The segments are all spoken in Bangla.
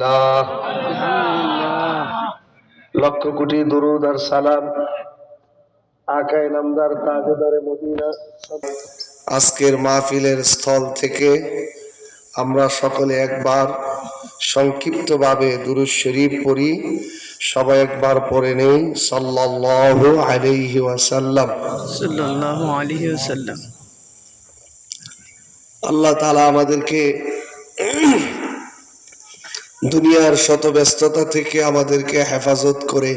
আলহামদুলিল্লাহ, লক্ষ কোটি দরুদ আর সালাম আকায়ে নামদার তাজদারে মদিনা। আজকের মাহফিলের স্থল থেকে আমরা সকলে একবার সংক্ষিপ্তভাবে দুরূদ শরীফ পড়ি। সবাই একবার পড়ে নেই সাল্লাল্লাহু আলাইহি ওয়াসাল্লাম। সাল্লাল্লাহু আলাইহি ওয়াসাল্লাম। আল্লাহ তাআলা আমাদেরকে দুনিয়ার শত ব্যস্ততা থেকে আমাদেরকে হেফাজত করে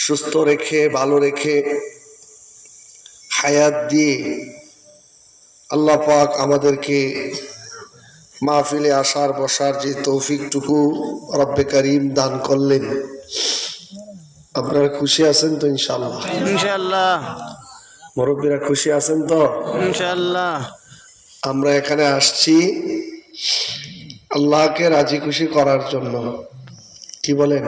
সুস্থ রেখে ভালো রেখে হায়াত দিয়ে আল্লাহ পাক আমাদেরকে মাহফিলে আসার বসার যে তৌফিকটুকু রব্বে কারীম দান করলেন, আপনারা খুশি আছেন তো? ইনশাআল্লাহ ইনশাআল্লাহ। মুরব্বীরা খুশি আছেন তো? ইনশাআল্লাহ। আমরা এখানে আসছি আল্লাহকে রাজি খুশি করার জন্য। কি বলেন?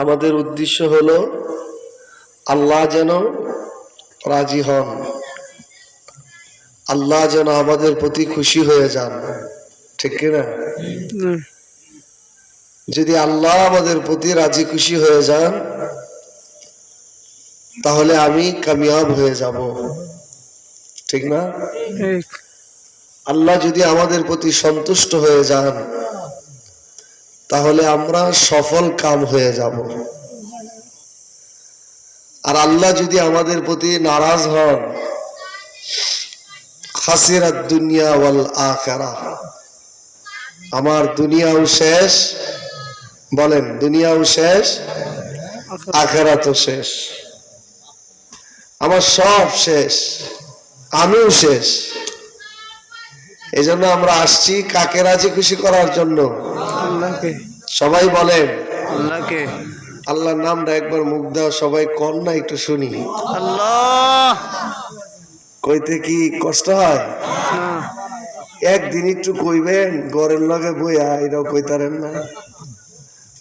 আমাদের উদ্দেশ্য হলো আল্লাহ যেন রাজি হন, আল্লাহ যেন আমাদের প্রতি খুশি হয়ে যান, ঠিক কিনা? যদি আল্লাহ আমাদের প্রতি রাজি খুশি হয়ে যান তাহলে আমি কামিয়াব হয়ে যাব, ঠিক না? আল্লাহ যদি আমাদের প্রতি সন্তুষ্ট হয়ে যান তাহলে আমরা সফল কাম হয়ে যাব। আর আল্লাহ যদি আমাদের প্রতি নারাজ হন, খাসিরাত দুনিয়া ওয়াল আখিরাহ, আমার দুনিয়াও শেষ, বলেন দুনিয়াও শেষ, আখিরাতও শেষ, আমার সব শেষ, আমিও শেষ। এজন্য আমরা আসছি কাকে রাজি খুশি করার জন্য? আল্লাহকে। সবাই বলেন আল্লাহকে। আল্লাহর নামটা একবার মুখ দাও, সবাই কর না, একটু শুনি। আল্লাহ। কইতে কি কষ্ট হয়? একদিন একটু কইবেন, ঘরের লগে বইয়া এটাও কইতারেন না।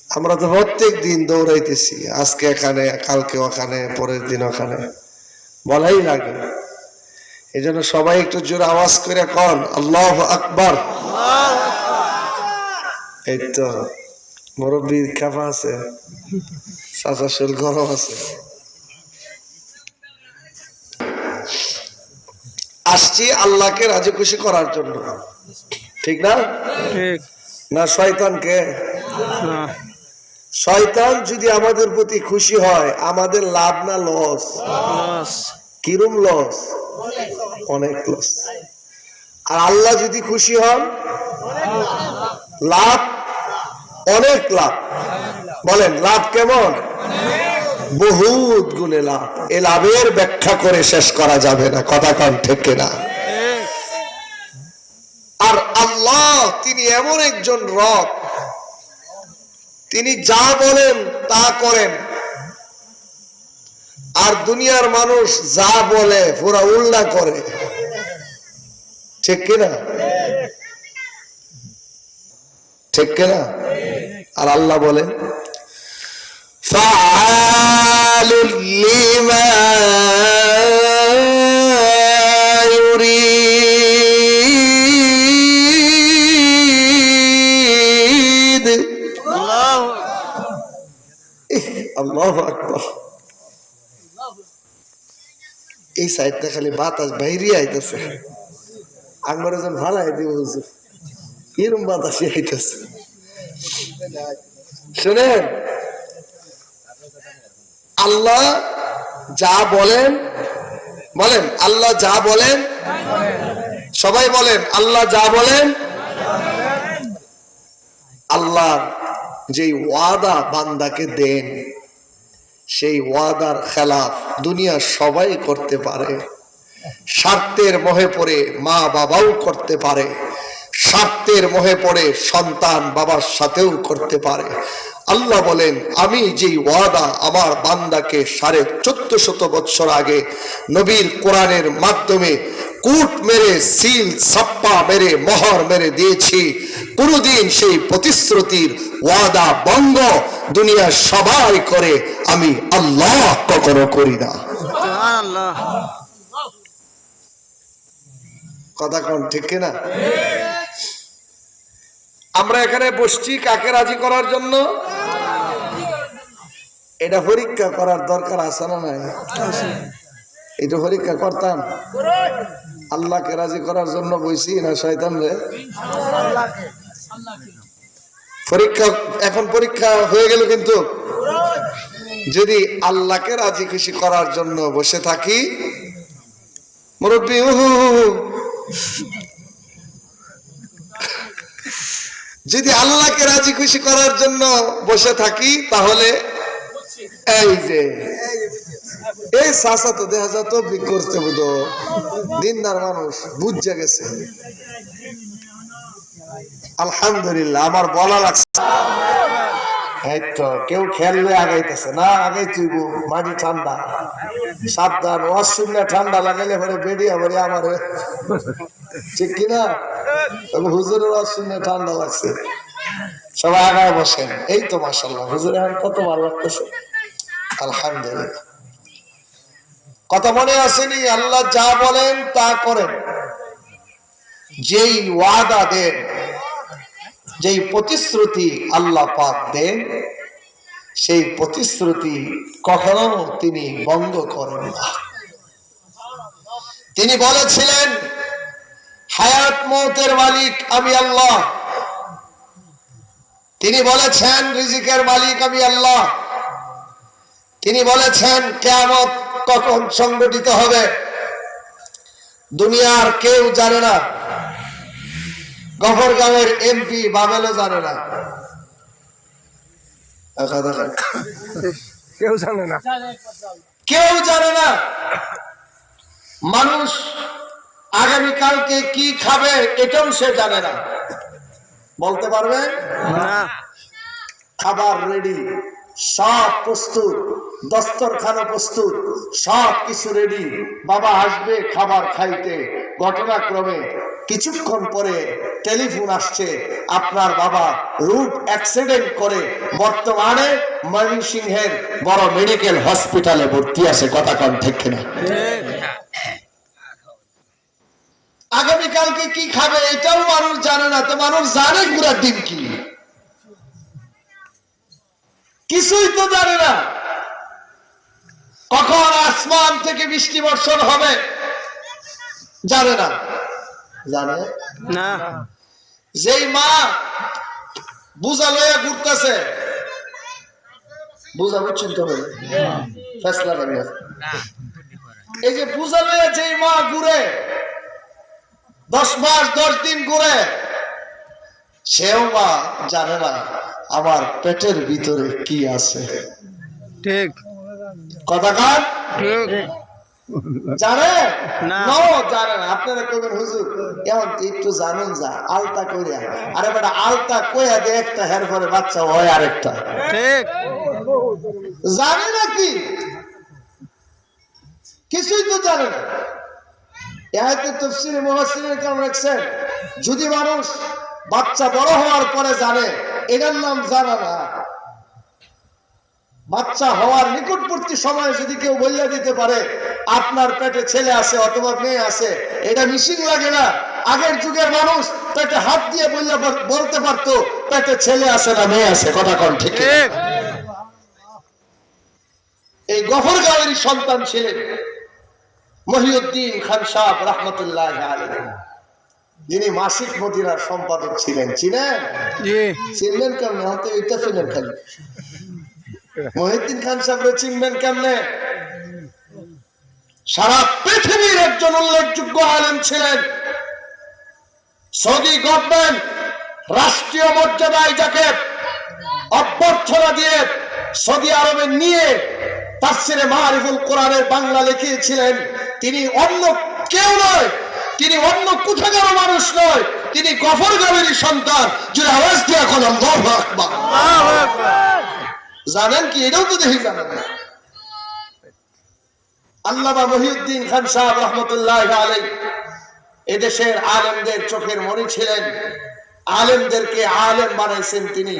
আমরা তো প্রত্যেক দিন দৌড়াইতেছি, আজকে এখানে, কালকে ওখানে, পরের দিন ওখানে, বলাই লাগে। এই জন্য সবাই একটু জোরে আওয়াজ করে কন আল্লাহু আকবার। এই তো মুরব্বীর কাফা আছে, চাচা শরীর গরম আছে। আসছি আল্লাহকে রাজি খুশি করার জন্য, ঠিক না? ঠিক না শয়তানকে? শয়তান যদি আমাদের প্রতি খুশি হয় আমাদের লাভ না লস? কিরম লস? অনেক লস। আর আল্লাহ যদি খুশি হন লাভ, অনেক লাভ। বলেন লাভ কেমন? বহুত গুণে লাভ। এ লাভের ব্যাখ্যা করে শেষ করা যাবে না, কথা কন ঠিক কিনা? আর আল্লাহ তিনি এমন একজন রব, তিনি যা বলেন তা করেন। আর দুনিয়ার মানুষ যা বলে পুরা উল্টা করে, ঠিক কিনা? ঠিক কিনা? আর আল্লাহ বলেন ফাআলুল লিমা ইউরিদ। আল্লাহু আকবার। এই সাইডটা খালি বাতাস বাইরে আইতেছে, আমার একজন ভালাই দিব হুজুর, এরম বাতাসই আইতেছে। শুনেন, আল্লাহ যা বলেন, বলেন আল্লাহ যা বলেন, সবাই বলেন আল্লাহ যা বলেন। আল্লাহ যেই ওয়াদা বান্দাকে দেন সেই ওয়াদার খেলাফ দুনিয়ার সবাই করতে পারে। স্বার্থের মোহে পড়ে মা বাবাও করতে পারে, স্বার্থের মোহে পড়ে সন্তান বাবার সাথেও করতে পারে। আল্লাহ বলেন আমি যেই ওয়াদা আমার বান্দাকে 1450 বছর আগে নবীর কোরআনের মাধ্যমে কূট মেরে সিল ছাপ্পা মেরে মোহর মেরে দিয়েছি, কোনদিন সেই প্রতিশ্রুতির ওয়াদা ভঙ্গ দুনিয়ার সবাই করে, আমি আল্লাহ কখনো করি না। সুবহানাল্লাহ। কথা কোন ঠিক কিনা? আমরা এখানে বসছি কাকে রাজি করার জন্য? এটা পরীক্ষা করার দরকার আছে না নাই? এটা পরীক্ষা করতাম আল্লাহকে রাজি করার জন্য বইছি না শয়তান রে? পরীক্ষা এখন পরীক্ষা হয়ে গেল, কিন্তু যদি আল্লাহকে রাজি খুশি করার জন্য বসে থাকি, মুরব্বী যদি আল্লাহকে রাজি খুশি করার জন্য বসে থাকি, তাহলে এই যে এই চাচা তো দেখা যা তো করতে বুঝো দিনদার মানুষ বুঝে গেছে। আলহামদুলিল্লাহ, আমার বলা লাগছে। এই তো কেউ খেললে আগাইতেছে না, আগাই তুই মাটি ঠান্ডা, সাবধান, অশুন্য ঠান্ডা লাগাইলে পরে বেরিয়ে পরে আমার, ঠিক কিনা? হুজুরের অশুন্য ঠান্ডা লাগছে, সবাই আগায় বসেন। এই তো মাশাআল্লাহ, হুজুরের এখন কত ভালো লাগতেছে, আলহামদুলিল্লাহ। কথা মনে আসেনি? আল্লাহ যা বলেন তা করেন। যেই ওয়াদা দেন, যেই প্রতিশ্রুতি আল্লাহ পাক দেন, সেই প্রতিশ্রুতি কখনো তিনি ভঙ্গ করেন না। তিনি বলেছিলেন, হায়াত মওতের মালিক আমি আল্লাহ। তিনি বলেছেন, রিজিকের মালিক আমি আল্লাহ। তিনি বলেছেন, কিয়ামত কখন সংগঠিত হবে দুনিয়ার কেউ জানে না। গফরগাঁওয়ের এমপি বাবেলও জানে না, কেউ জানে না, কেউ জানে না। মানুষ আগামীকালকে কি খাবে এটাও সে জানে না। বলতে পারবে না। খাবার রেডি, সব প্রস্তুত, দস্তরখানা প্রস্তুত, সব কিছু রেডি। বাবা আসবে খাবার খাইতে, ঘটনাক্রমে কিছুক্ষণ পরে টেলিফোন আসছে, আপনার বাবা রোড অ্যাক্সিডেন্ট করে বর্তমানে ময়মনসিংহের বড় মেডিকেল হসপিটালে ভর্তি আছে। কথা কন ঠিক কিনা? আগামীকালকে কি খাবে এটাও মানুষ জানে না। তো মানুষ জানে ঘোড়ার ডিম কি? কিছুই তো জানে না। কখন আসমান থেকে বৃষ্টি বর্ষণ হবে জানে না। জানে না। যেই মা বুঝা লইয়া ঘুরতেছে, বুঝা বুঝছেন তো ফেসলা করিয়া, এই যে বুঝা লইয়া যেই মা ঘুরে 10 মাস 10 দিন ঘুরে, সেও মা জানে না আমার পেটের ভিতরে কি আছে। ঠিক কথা কার? ঠিক। জানে না। না, জানে না। আপনারা কইবেন হুজুর এখন তো একটু জানেন, যা আলতা কইরা, আরে বেটা আলতা কইয়া দে একটা, হের পরে বাচ্চা হয় আরেকটা। ঠিক। জানে নাকি? কিছুই তো জানে না। এতে তাফসীরে মুফাসসিরিনে কেমন রাখছেন, যদি মানুষ বাচ্চা বড় হওয়ার পরে জানে, এটার নাম জানা না। বাচ্চা হওয়ার নিকটবর্তী সময়ে যদি কেউ বলিয়া দিতে পারে আপনার পেটে ছেলে আছে অথবা মেয়ে আছে, এটা মিশিং লাগে না। আগের যুগের মানুষ পেটে হাত দিয়ে বলতে পারতো পেটে ছেলে আছে না মেয়ে আছে। কথা কন ঠিক? এই গফরগাঁওয়েরই সন্তান ছিলেন মহিউদ্দিন খান সাহেব রহমতুল্লাহ আলাইহি, যিনি মাসিক মদিনার সম্পাদক ছিলেন। চিনেন? চিনলেন কেমনে? হয়তো এটা চিনেন খালি। মহিউদ্দিন খান সাহেব চিনবেন কেমনে? সারা পৃথিবীর একজন উল্লেখযোগ্য আলেম ছিলেন। সৌদি গভর্নমেন্ট রাষ্ট্রীয় মর্যাদায় যাকে অভ্যর্থনা দিয়ে সৌদি আরবে নিয়ে তাফসিরে মারিফুল কোরআনের বাংলা লিখিয়েছিলেন, তিনি অন্য কেউ নয়, তিনি অন্য কোথাকার মানুষ নয়, তিনি গফরগাঁওয়েরই সন্তান। যদি আওয়াজ দিয়ে এখন আল্লাহু আকবার। জানেন কি? এটাও তো দেখি জানেন না। আল্লামা মহিউদ্দিন খান সাহেব রহমতুল্লাহ আলাইহি এদেশের আলেমদের চোখের মণি ছিলেন। আলেমদেরকে আলেম বানাইছেন তিনি।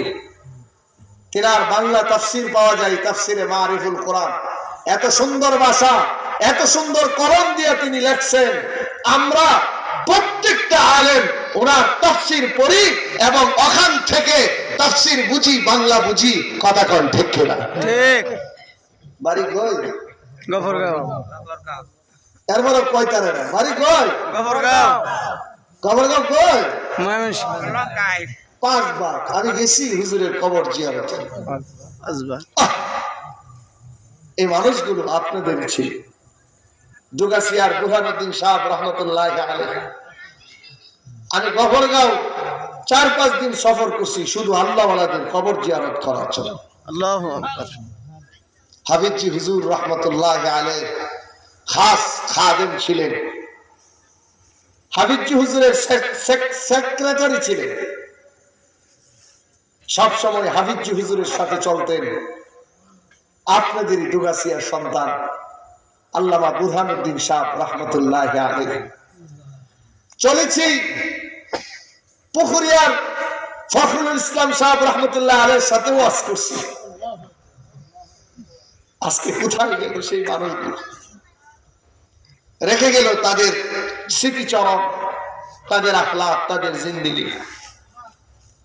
তিনার বাংলা তাফসীর পাওয়া যায়, তাফসিরে মারিফুল কোরআন। এত সুন্দর ভাষা, এত সুন্দর কলম দিয়ে তিনি লেখছেন। আমরা প্রত্যেকটা আলেম ওনার তাফসীর পড়ি এবং ওখান থেকে তাফসীর বুঝি, বাংলা বুঝি। কথা কোন ঠিক কিনা? ঠিক। বাড়ি কই? গফরগাঁও। এরপরে কয়তারে না বাড়ি কই? গফরগাঁও। গফরগাঁও কই? ময়মনসিংহ। 5 বার আমি গেছি হুজুরের কবর জিয়ারতে। আসবা। এই মানুষগুলো আপনাদের ছিল। দুগাছিয়ার বুরহানুদ্দিন সাহেব রহমতুল্লাহি আলাইহি। আমি গফরগাঁও 4-5 দিন সফর করছি শুধু আল্লাহওয়ালাদের কবর জিয়ারত করার জন্য। আল্লাহু আকবার। হাফিজি হুজুর রহমতুল্লাহি আলাইহি খাস খাদেম ছিলেন। হাফিজি হুজুরের সেক্রেটারি ছিলেন। সব সময় হাফিজি হুজুরের সাথে চলতেন আপনাদেরই দুগাছিয়ার সন্তান আল্লামা বুরহানুদ্দিন সাহেব রহমতুল্লাহি আলাইহি। চলেছি পুকুরিয়ার ফখরুল ইসলাম সাহেব রহমতুল্লাহ আলাইহির সাথে ওয়াজ করছি। আজকে কোথায় গেল সেই মানুষগুলো? রেখে গেল তাদের স্মৃতিচরণ, তাদের আখলাক, তাদের জিন্দেগি।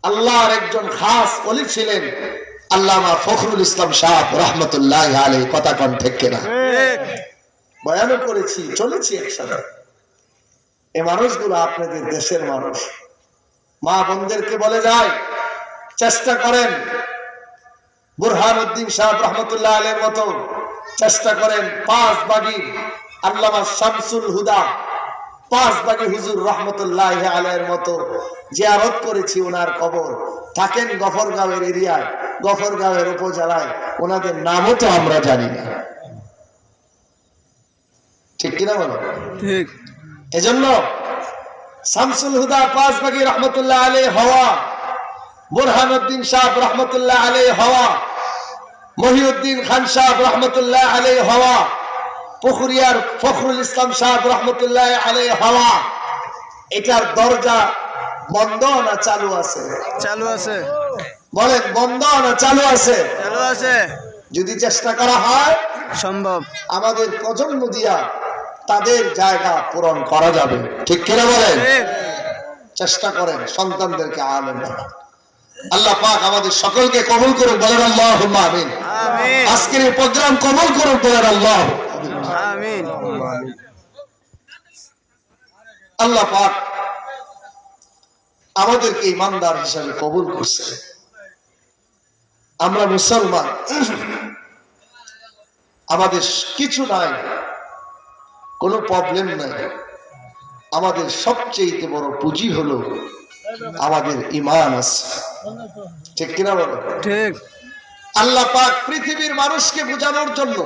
আল্লাহর একজন খাস ওলি ছিলেন আল্লামা ফখরুল ইসলাম সাহেব রহমতুল্লাহি আলাইহি। কথা কোন ঠিক কিনা? বয়ানও করেছি, চলেছি একসাথে। এই মানুষগুলো আপনাদের দেশের মানুষ। মা বোনদেরকে বলে যায় চেষ্টা করেন বুরহানুদ্দিন সাহেব রহমতুল্লাহ আলাইহির মতো চেষ্টা করেন 5 বাগি আল্লামা শামসুল হুদা 5 বাগি হুজুর রহমতুল্লাহি আলাইহির মতো জিয়ারত করেছি ওনার কবর। থাকেন গফরগাঁওয়ের এরিয়ায়, গফরগাঁওয়ের উপজেলায়, ওনাদের নামও তো আমরা জানি না। ঠিক কিনা বলো? ঠিক। এজন্য শামসুল হুদা 5 বাগি রহমতুল্লাহ আলাইহি হওয়া, বুরহানুদ্দিন সাহেব রহমতুল্লাহ আলাইহি হওয়া, মহিউদ্দিন খান সাহেব রহমতুল্লাহ আলাইহি হওয়া, পুকুরিয়ার ফখরুল ইসলাম সাহেব রহমতুল্লাহ আলাইহি হওয়া, এটার দরজা বন্ধ না চালু আছে? চালু আছে। বলেন বন্ধ না চালু আছে? চালু আছে। যদি চেষ্টা করা হয় সম্ভব। আমাদের প্রজন্ম দিয়া তাদের জায়গা পূরণ করা যাবে। ঠিক কিনা বলেন? ঠিক। চেষ্টা করেন সন্তানদেরকে আলেম বানান। আল্লাহ পাক আমাদের সকলকে কবুল করুন, বলেন আল্লাহুম্মা আমিন। আমিন। আজকের এই প্রোগ্রাম কবুল করুন, বলেন আল্লাহ আমিন। আল্লাহ পাক আমাদেরকে ইমানদার হিসাবে কবুল করছে। আমরা মুসলমান, আমাদের কিছু নাই, কোনো প্রবলেম নাই। আমাদের সবচেয়ে বড় পুঁজি হলো আমাদের ঈমান আছে। ঠিক কিনা বলো? ঠিক। আল্লাহ পাক পৃথিবীর মানুষকে বোঝানোর জন্য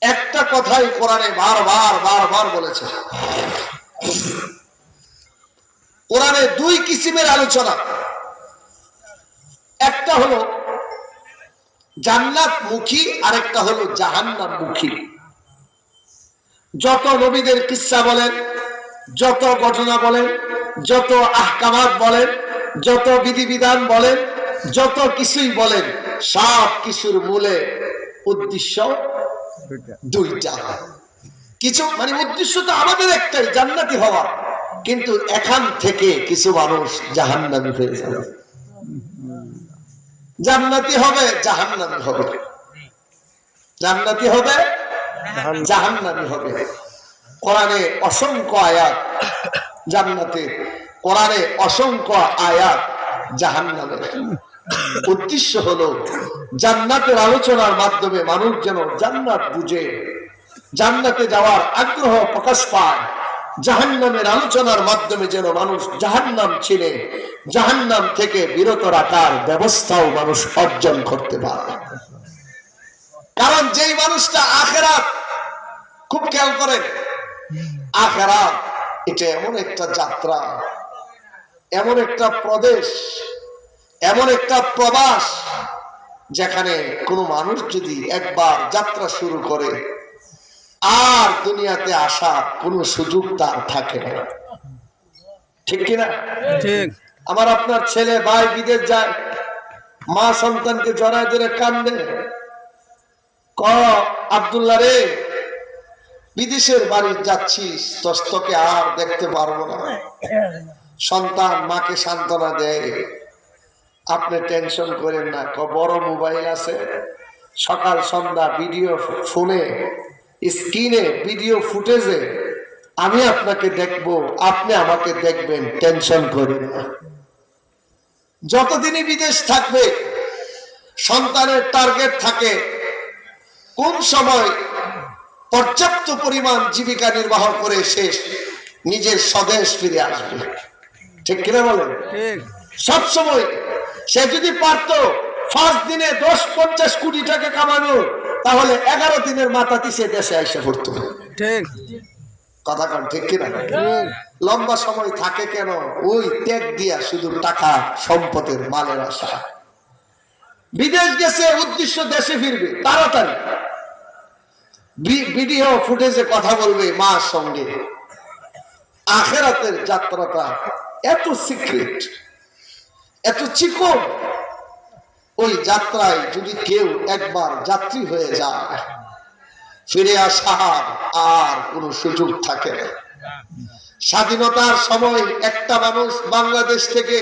একটা কথাই কোরআনে বারবার বলেছে। কোরআনে 2 কিসিমের আলোচনা। একটা হলো জান্নাত মুখী, আরেকটা হলো জাহান্নাম মুখী। যত নবীদের কিসসা বলেন, যত ঘটনা বলেন, যত আহকামাত বলেন, যত বিধিবিধান বলেন, যত কিছুই বলেন, সব কিছুর মূলে উদ্দেশ্য দুইটা। কিছু মানে উদ্দেশ্য তো আমাদের একটাই, জান্নাতি হওয়া। কিন্তু এখান থেকে কিছু মানুষ জাহান্নামী হয়ে যাবে। জান্নাতি হবে, জাহান্নামী হবে। জান্নাতি হবে, জাহান্নামী হবে। কোরআনে অসংখ্য আয়াত জান্নাতের, কোরআনে অসংখ্য আয়াত জাহান্নামের। উদ্দেশ্য হলো জান্নাতের আলোচনার মাধ্যমে মানুষ যেন জান্নাত বুঝে, জান্নাতে যাওয়ার আগ্রহ প্রকাশ পায়। জাহান্নামের আলোচনার মাধ্যমে যেন মানুষ জাহান্নাম চিনে, জাহান্নাম থেকে বিরত রাখার ব্যবস্থাও মানুষ অর্জন করতে পারে। কারণ যেই মানুষটা আখিরাত খুব খেয়াল করেন, আখিরাত এটা এমন একটা যাত্রা, এমন একটা প্রদেশ, এমন একটা প্রবাস, যেখানে কোনো মানুষ যদি একবার যাত্রা শুরু করে আর দুনিয়াতে আসার কোনো সুযোগ তার থাকে না। ঠিক কিনা? ঠিক। আমার আপনার ছেলে ভাই বিদেশ যায়, মা সন্তানকে জড়ায় ধরে কান্দে, ক আব্দুল্লাহ রে বিদেশের বাড়ি যাচ্ছি, তোকে আর দেখতে পারবো না। সন্তান মাকে সান্ত্বনা দেয়, আপনি টেনশন করেন না, বড় মোবাইল আছে, সকাল সন্ধ্যা ভিডিও ফোনে স্ক্রিনে ভিডিও ফুটেজে আমি আপনাকে দেখবো, আপনি আমাকে দেখবেন, টেনশন করেন না। যতদিনই বিদেশ থাকবে সন্তানের টার্গেট থাকে কোন সময় পর্যাপ্ত পরিমাণ জীবিকা নির্বাহ করে শেষ নিজের স্বদেশ ফিরে আসবে। ঠিক কিনা বলেন? ঠিক। সব সময় সে যদি পারতো 5 দিনে 10-50 কোটি টাকা কামানো, তাহলে 11 দিনের মাথাতে সে দেশে এসে পড়তো। ঠিক। কথা কন ঠিক কিনা? লম্বা সময় থাকে কেন? ওই ত্যাগ দিয়া শুধু টাকা সম্পদের মালের আশা। বিদেশ গেছে উদ্দেশ্য দেশে ফিরবে তাড়াতাড়ি, ভিডিও ফুটেজে কথা বলবে মার সঙ্গে। আখেরাতের যাত্রাটা এত সিক্রেট, এত চিকন, ওই যাত্রায় যদি কেউ একবার যাত্রী হয়ে যায় ফিরে আসার আর কোনো সুযোগ থাকে না। স্বাধীনতার সময় একটা মানুষ বাংলাদেশ থেকে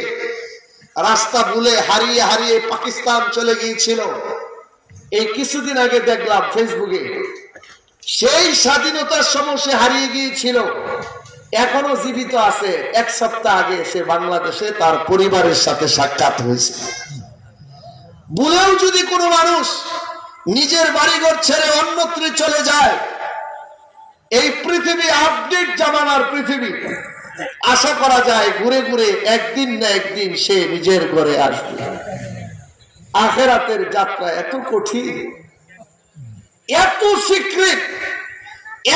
রাস্তা ভুলে হারিয়ে হারিয়ে পাকিস্তান চলে গিয়েছিল। এই কিছুদিন আগে দেখলাম ফেসবুকে, সেই স্বাধীনতার সময় সে হারিয়ে গিয়েছিল, এখনো জীবিত আছে। 1 সপ্তাহ আগে সে বাংলাদেশে তার পরিবারের সাথে সাক্ষাৎ হয়েছে। ভুলেও যদি কোনো মানুষ নিজের বাড়িঘর ছেড়ে অন্যত্র চলে যায়, এই পৃথিবী আপডেট জামানার পৃথিবী, আশা করা যায় ঘুরে ঘুরে একদিন না একদিন সে নিজের ঘরে আসবে। আখেরাতের যাত্রা এত কঠিন, এত সিক্রেট,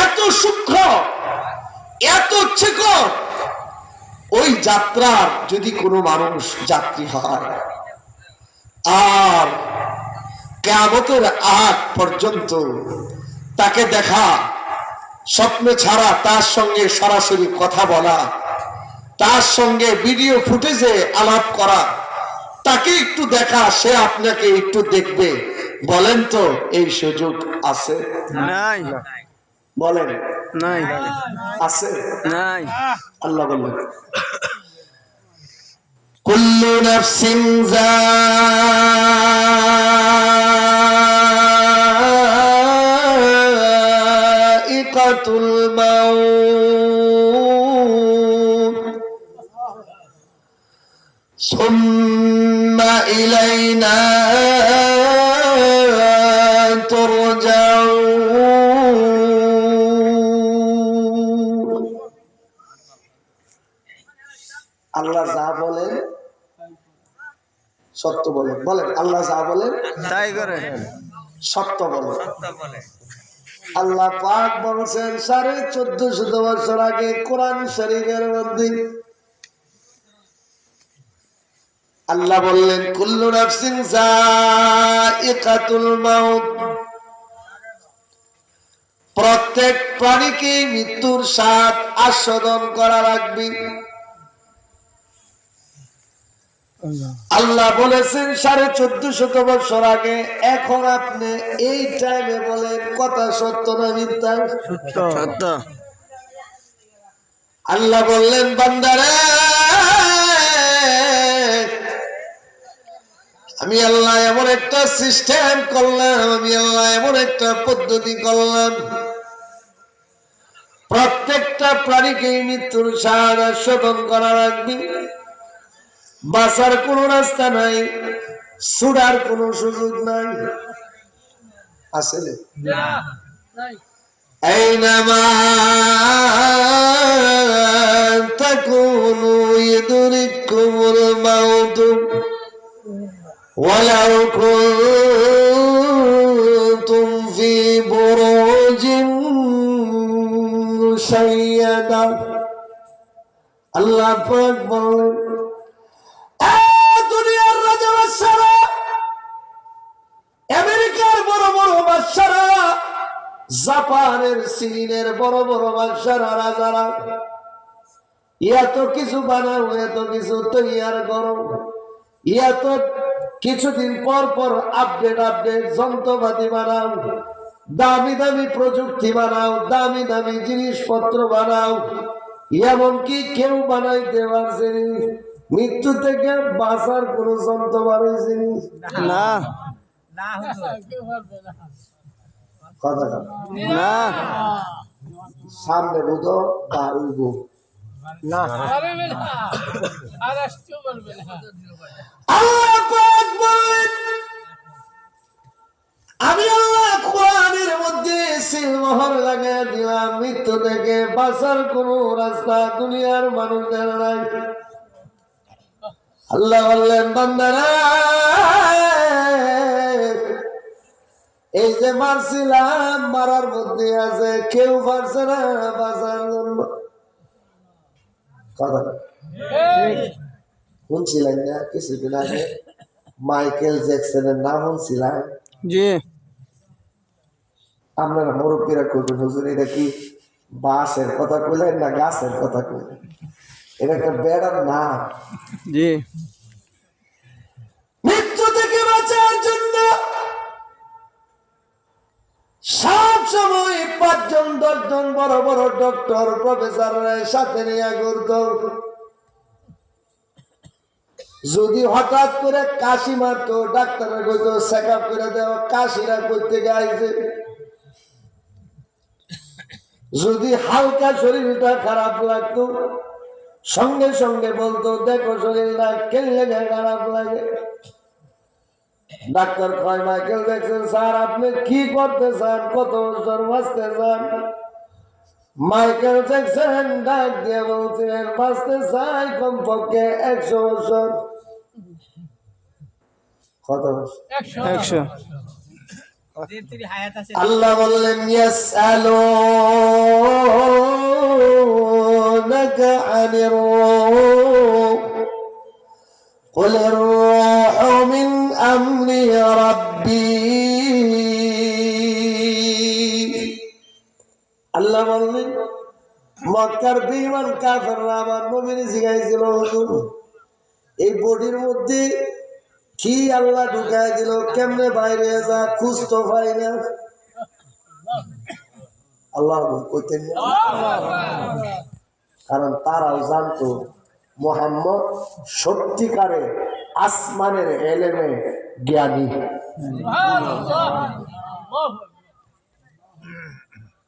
এত সূক্ষ্ম, এত চিকন। ওই যাত্রার যদি কোনো মানুষ যাত্রী হয় আর কিয়ামতের আগ পর্যন্ত তাকে দেখা, স্বপ্নে ছাড়া তার সঙ্গে সরাসরি কথা বলা, তার সঙ্গে ভিডিও ফুটেজে আলাপ করা, তাকে একটু দেখা, সে আপনাকে একটু দেখবে, বলেন তো এই সুযোগ আছে? নাই। বলেন নাই। আছে? নাই। আল্লাহ বললেন কুল্লু নাফসিন যায়িকাতুল মাউত সুম্মা ইলাইনা তুরজাউন। আল্লাহ যা বলেন সত্য বলেন, বলেন আল্লাহ যা বলেন তাই করে। সত্য বলেন। আল্লাহ পাক বলছেন 1450 বছর আগে কোরআন শরীফের মধ্যে, আল্লাহ বললেন কুল্লু নাফসিন যায়িকাতুল মাউত, প্রত্যেক প্রাণীকে মৃত্যুর স্বাদ আস্বাদন করা লাগবে। আল্লাহ বলেছেন 1450 বছর আগে। এখন আপনি এই টাইমে বলেন কথা সত্য না মিথ্যা? সত্য। আল্লাহ বললেন বান্দারে, আমি আল্লাহ এমন একটা সিস্টেম করলাম, আমি আল্লাহ এমন একটা পদ্ধতি করলাম, প্রত্যেকটা প্রাণীকে মৃত্যুর স্বাদ আস্বাদন করা লাগবে। বাঁচার কোন রাস্তা নাই, ছুড়ার কোন সুযোগ নাই। আসলে আইনামা তাকুনু ইদরিকুমুল মাউত ওয়ালাউ কুনতুম ফি বুরুজিন মুশাইয়াদা। আল্লাহ পাক বলেন দুনিয়ার রাজা বাদশারা, আমেরিকার বড় বড় বাদশারা, জাপানের চীনের বড় বড় বাদশারা, রাজারা এত কিছু বানাও, এত কিছু তৈয়ার করো, এত কিছুদিন পর পর আপডেট যন্ত্রপাতি বানাও, দামি দামি প্রযুক্তি বানাও, দামি দামি জিনিসপত্র বানাও, এমনকি কেউ বানাইতে পারছে মৃত্যু থেকে বাঁচার কোন যন্ত্র বানাইছে না কথা না সামনে বুঝো দাঁড়িব না আমি আল্লাহ কোরআনের মধ্যে সিলমোহর লাগাই দিলাম, মৃত্যু থেকে বাঁচার কোন রাস্তা দুনিয়ার মানুষদের নাই। আল্লাহ বললেন বান্দারা, এই যে মারছিলাম মারার মধ্যে আছে, কেউ পারছে না বাঁচার জন্য। কথা শুনছিলেন না কিছুদিন আগে মাইকেল জ্যাকসনের নাম শুনছিলেন? জি আপনারা মুরব্বীরা করবেন, হুজুর এটা কি বাঁশের কথা কইলেন না গাছের কথা কইলেন? এটা একটা বেড়ার নাম। জি মৃত্যু থেকে বাঁচার জন্য সব সময় 5 জন 10 জন বড় বড় ডক্টর প্রফেসররা সাথে নিয়ে ঘুরত। যদি হঠাৎ করে কাশি মারতো, ডাক্তাররা কইতো চেক আপ করে দেওয়া, কাশিরা করতে গাইছে। যদি হালকা শরীরটা খারাপ লাগতো, সঙ্গে সঙ্গে বলতো দেখো শরীরটা কেলে খারাপ লাগে। ডাক্তার কয় মাইকেল জ্যাকসন স্যার আপনি কি করতে চান, কত বছর বাঁচতে চান? মাইকেল জ্যাকসন ডাক দিয়ে বলছিলেন বাঁচতে চাই কমপক্ষে 100 বছর। কত বছর? 100 আল্লাহ বললেন ইয়াসআলুনাকা আনির রূহ قل الروح من أمر ربي। আল্লাহ বললেন মক্কার বেঈমান কাফেররা আমার নবীর জিজ্ঞাসা ছিল হুজুর এই বডির মধ্যে কি আল্লাহ ঢুকায় দিল, কেমনে বাইরে যা খুঁজ তো পাই না। আল্লাহ কইতেন না, কারণ তারাও জানতো মুহাম্মদ সত্যিকারে আসমানের এলেমে জ্ঞানী।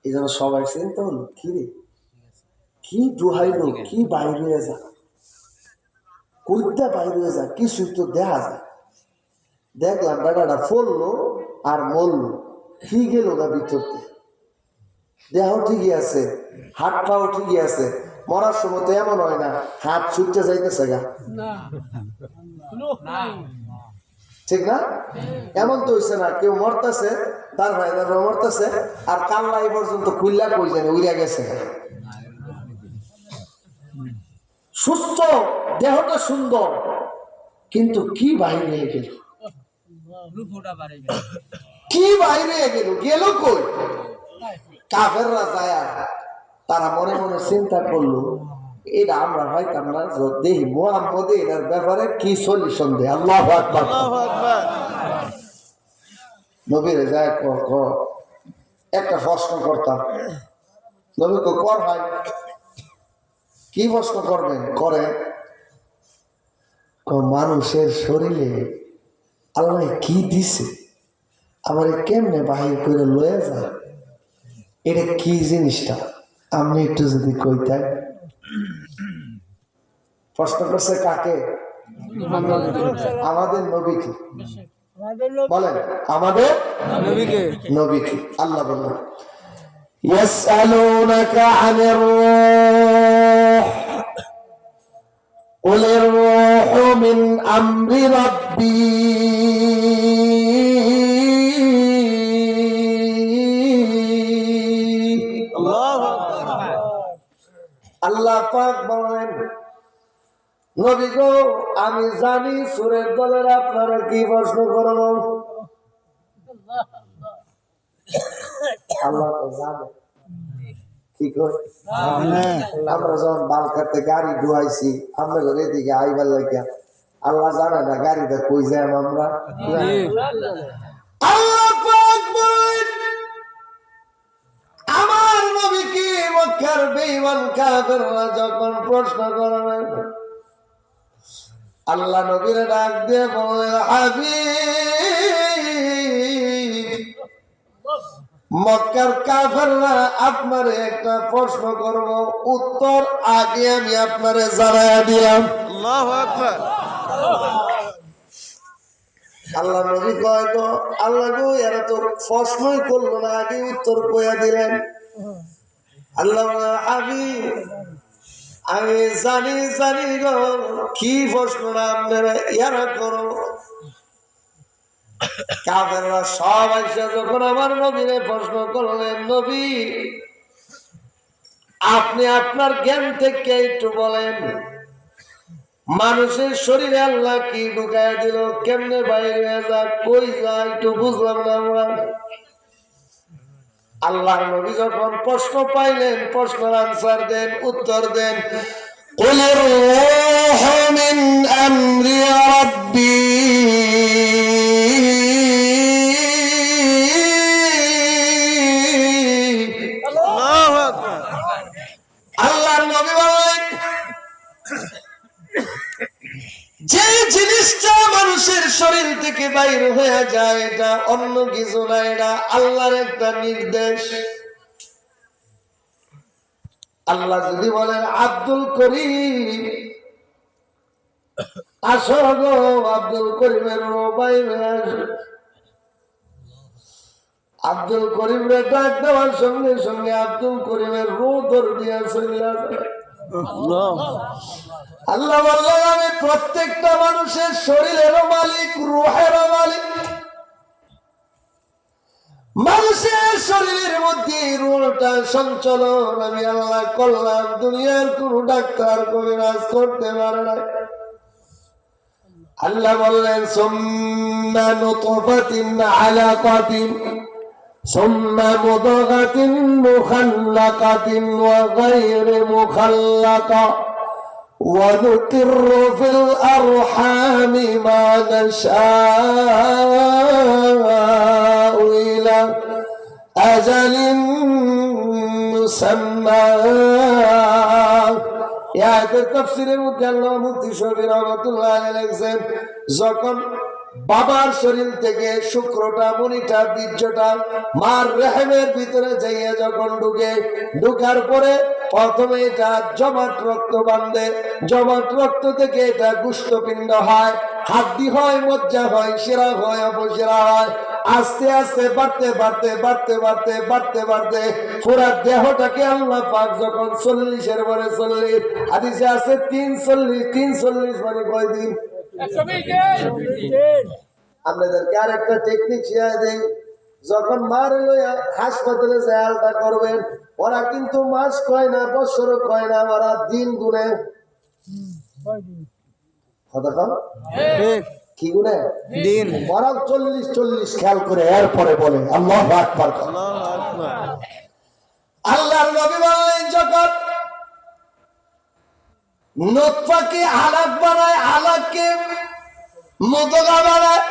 এই জন্য সবাই চিন্তা হলো কি রে, কি ডুহাইলো, কি বাইরে যা, কইটা বাইরে যা, কিছু তো দেখা যায়। দেখলাম বেটাটা ফললো আর মরলো, কি গেল না ভিতরতে, দেহ ঠিকই আছে, হাত পাও ঠিকই আছে। মরার সময় তো এমন হয় না হাত ছুটতে যাইতেছে গা, ঠিক না? এমন তো হইছে না কেউ মরতেছে তার ভাই তারপর মরতেছে আর কাল্লা এই পর্যন্ত খুললা কই জানে উড়ে গেছে। সুস্থ দেহটা সুন্দর, কিন্তু কি বাইরে গেল, কি বাইরে গেল, গেল কই? কাফেররা যায়, তারা মনে মনে চিন্তা করলো এটা আমরা ভাইতাম না, দেখি মুহাম্মদ এটার ব্যাপারে কি সলিউশন দেয়। আল্লাহু আকবার। নবীরে যায় একটা প্রশ্ন করতাম, নবী তো কর ভাই, কি প্রশ্ন করবেন করেন। মানুষের শরীরে আল্লাহ কি দিছে, আমার কেমনে বাহির করে লয়ে যায়, এটা কি জিনিসটা আপনি একটু যদি কইতেন। প্রশ্ন করছে কাকে? আমাদের নবীকে। বলেন আমাদের নবীকে। নবীকে। আল্লাহ বলেন ইয়াসআলুনাকা আনির রূহ قل الروح من أمر ربي আল্লাহ পাক বলেন নবী গো আমি জানি সুরের দলের আপনারা কি প্রশ্ন করব। আল্লাহ তো জানে কি কই। আমরা যখন বাল কাটতে গাড়ি ধুয়াইছি আমরা ঘরে এদিকে আইবার লাগিয়া আল্লাহ জানে না গাড়িটা কই যায় আমরা। আল্লাহ পাক বলেন মক্কার বেঈমান কাফেররা যখন প্রশ্ন করবে, আল্লাহ নবীর ডাক দিয়ে বলে, হাবিব, মক্কার কাফেররা আপনারে একটা প্রশ্ন করব, উত্তর আগে আমি আপনারে জানাইয়া দিলাম। আল্লাহু আকবার। আল্লাহ নবী কয় গো, আল্লাহ গো, এরা তো প্রশ্নই করলো না, আগে উত্তর কইয়া দিলেন। আল্লাহ বলে, হাবিব, আমি জানি গো কি প্রশ্নটা আপনারা এরা করো। কাফেররা সব আইসা যখন আমার নবীরে প্রশ্ন করলেন, নবী আপনি আপনার জ্ঞান থেকে একটু বলেন, মানুষের শরীরে আল্লাহ কি ঢুকায় দিল, কেমনে বাইরে যায়, কই যায়, একটু বুঝলাম না আমরা। আল্লাহ নবী যখন প্রশ্ন পাইলেন, প্রশ্নের আনসার দেন, উত্তর দেন, কুলির রূহু মিন আমরি রাব্বি, আল্লাহু আকবার। আল্লাহ নবী বলেন, যে জিনিসটা মানুষের শরীর থেকে বাইর হয়ে যায় এটা অন্য কিছু না, এটা আল্লাহর একটা নির্দেশ। আল্লাহ যদি বলেন, আব্দুল করিম আসো গো, আব্দুল করিমের বাইর হয়ে আসো, আব্দুল করিমের ডাক দেওয়ার সঙ্গে সঙ্গে আব্দুল করিমের দৌড় দিয়া চলে আসে। আল্লাহ বললেন, আমি প্রত্যেকটা মানুষের শরীরেরও মালিক, রূহেরও মালিক। মানুষের শরীরের মধ্যে রূহটা সঞ্চালন আমি আল্লাহ করলাম, দুনিয়ার কোন ডাক্তার কবিরাজ করতে পারে না। আল্লাহ বললেন, সুম্মা নুতফাতিন আলাকাতিন সুম্মা মুদগাতিন মুখাল্লাকাতিন ওয়া গায়রি মুখাল্লাকা ونقر في الأرحام ما نشاء إلى أجل مسمى। আয়াতের তাফসীরের মধ্যে আল্লাহ মুফতি শফি রাহমাতুল্লাহ আলাইহি লিখেছেন, যখন বাবার শরীর থেকে শুক্রটা, মনিটা, বীর্যটা মার রেহেমের ভিতরে যাইয়া যখন ঢুকার পরে প্রথমে এটা জমাট রক্ত বাঁধে, জমাট রক্ত থেকে এটা গুষ্ঠপিণ্ড হয়, হাড্ডি হয়, মজ্জা হয়, শিরা হয়, অপশিরা হয়, আস্তে আস্তে বাড়তে বাড়তে বাড়তে বাড়তে বাড়তে বাড়তে পুরা দেহটাকে আল্লাহ পাক যখন 40-এর পরে 40, হাদিসে আছে 340 মানে কয় দিন? আপনাদেরকে আর একটা টেকনিক শিখাই দেই, যখন মার লইয়া হাসপাতালে যায় আলটা করবেন, ওরা কিন্তু মাস কয় না, বছর কয় না, ওরা দিন গুনে। কি গুনে? দিন। ওরা 40 খেয়াল করে এরপরে বলে আল্লাহু আকবার। আল্লাহু আকবার। আল্লাহর নবী বললেন, যখন নুতফাকে আলাক বানায়, আলাককে মুদগা বানায়,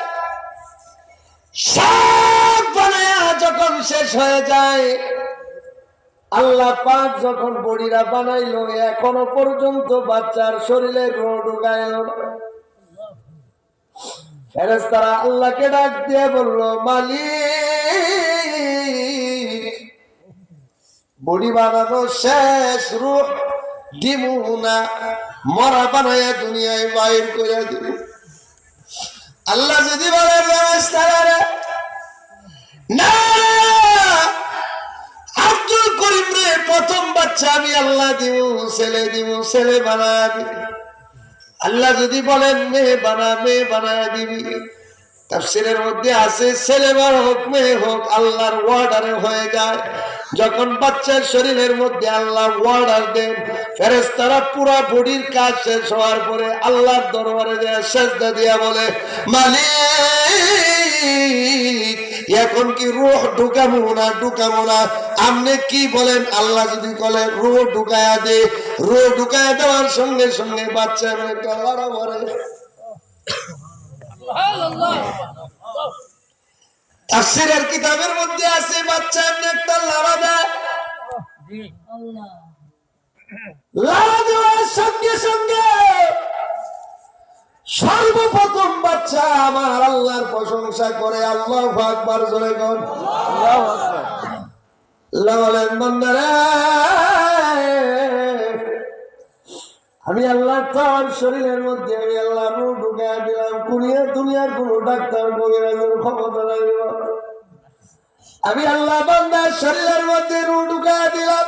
সব বানায়া যখন শেষ হয়ে যায়, আল্লাহ পাক যখন বডিরা বানাইলো, এখনো পর্যন্ত বাচ্চার শরীরে রোগ ঢুকাইল। ফেরেশতারা আল্লাহকে ডাক দিয়ে বলল, মালিক, বডি বানানো শেষ, রূহ দিমুনা মরা বানায়া দুনিয়ায় বাইর করে দিল। আল্লাহ যদি বলে, ফেরেশতারা না, আব্দুল করিম রে প্রথম বাচ্চা আমি আল্লাহ দিব, ছেলে বানায়া দিবি। আল্লাহ যদি বলেন মেয়ে বানায়া দিবি, তাফসীরের মধ্যে আছে ছেলে হোক মেয়ে হোক আল্লাহর ওয়ার্ডারে হয়ে যায়। যখন বাচ্চার শরীরের মধ্যে আল্লাহ ওয়ার্ডার দেন, ফেরেশতারা পুরা বডির কাজ শেষ হওয়ার পরে আল্লাহর দরবারে যায় সেজদা দিয়া বলে, মালিক, এখন কি রূহ ঢুকামু না? আপনি কি বলেন? আল্লাহ যদি বলে রূহ ঢুকায়া দে, রূহ ঢুকায়া দেওয়ার সঙ্গে সঙ্গে বাচ্চা একটা লড়া মরে। তাফসীরের কিতাবের মধ্যে আছে বাচ্চা এমনি একটা লড়া দেয়, লাড়া দেওয়ার সঙ্গে সঙ্গে সর্বপ্রথম বাচ্চা আমার আল্লাহর প্রশংসা করে আল্লাহু আকবার জোরে কোন আল্লাহু আকবার। আল্লাহ বলেন বান্দারে আমি আল্লাহ তার শরীরের মধ্যে আমি আল্লাহ নূর ঢুকাইয়া দিলাম দুনিয়ার কোন ডাক্তার কবিরাজের ক্ষমতা নাই। আমি আল্লাহ বান্দার শরীরের মধ্যে নূর ঢুকাইয়া দিলাম।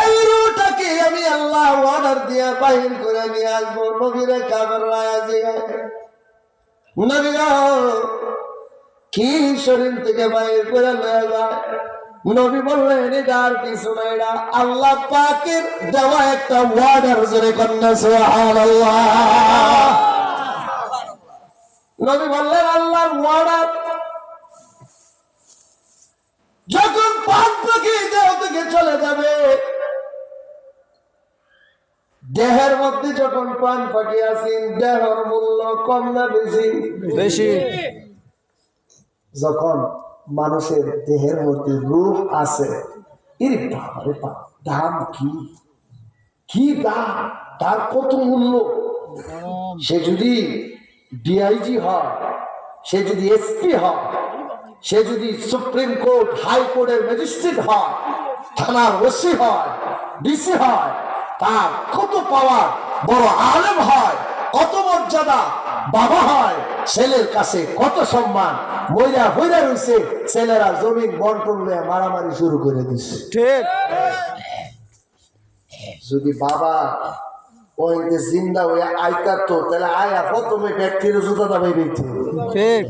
এই রূহটাকে আমি আল্লাহ অর্ডার দিয়া বাহির করে নিয়ে আসবো। নবীরে কাফেররা জিগায় নবী গো কি শরীর থেকে বাহির করে নিয়ে যায়? নবী বললেন এটা আর কিছু না, এটা আল্লাহ পাকের দেওয়া একটা ওয়ার্ডার জোরে কন্যা সুবহানাল্লাহ। নবী বললেন আল্লাহর ওয়ার্ডার যখন পাক পাখি দেহ থেকে চলে যাবে, দেহের মধ্যে যখন প্রাণ পাখি আছেন দেহের মূল্য কম না বেশি? বেশি। যখন মানুষের দেহের মধ্যে রূহ আছে, এর দাম কি দাম, তার কত মূল্য। সে যদি ডিআইজি হয়, সে যদি এসপি হয়, সে যদি সুপ্রিম কোর্ট হাইকোর্টের ম্যাজিস্ট্রেট হয়, থানার ওসি হয়, ডিসি হয়, তার কত পাওয়ার, বড় আলেম হয়, কত মর্যাদা, বাবা হয়, ছেলের কাছে কত সম্মান। মইরা হইরা রয়েছে, ছেলেরা জমিন বন্টন নিয়ে মারামারি শুরু করে দিচ্ছে। ঠিক। যদি বাবা ওই জিন্দা হয়ে আইতার তো তাহলে আয়া প্রথমে ব্যক্তির জুতাটা বেরিয়েছে। ঠিক।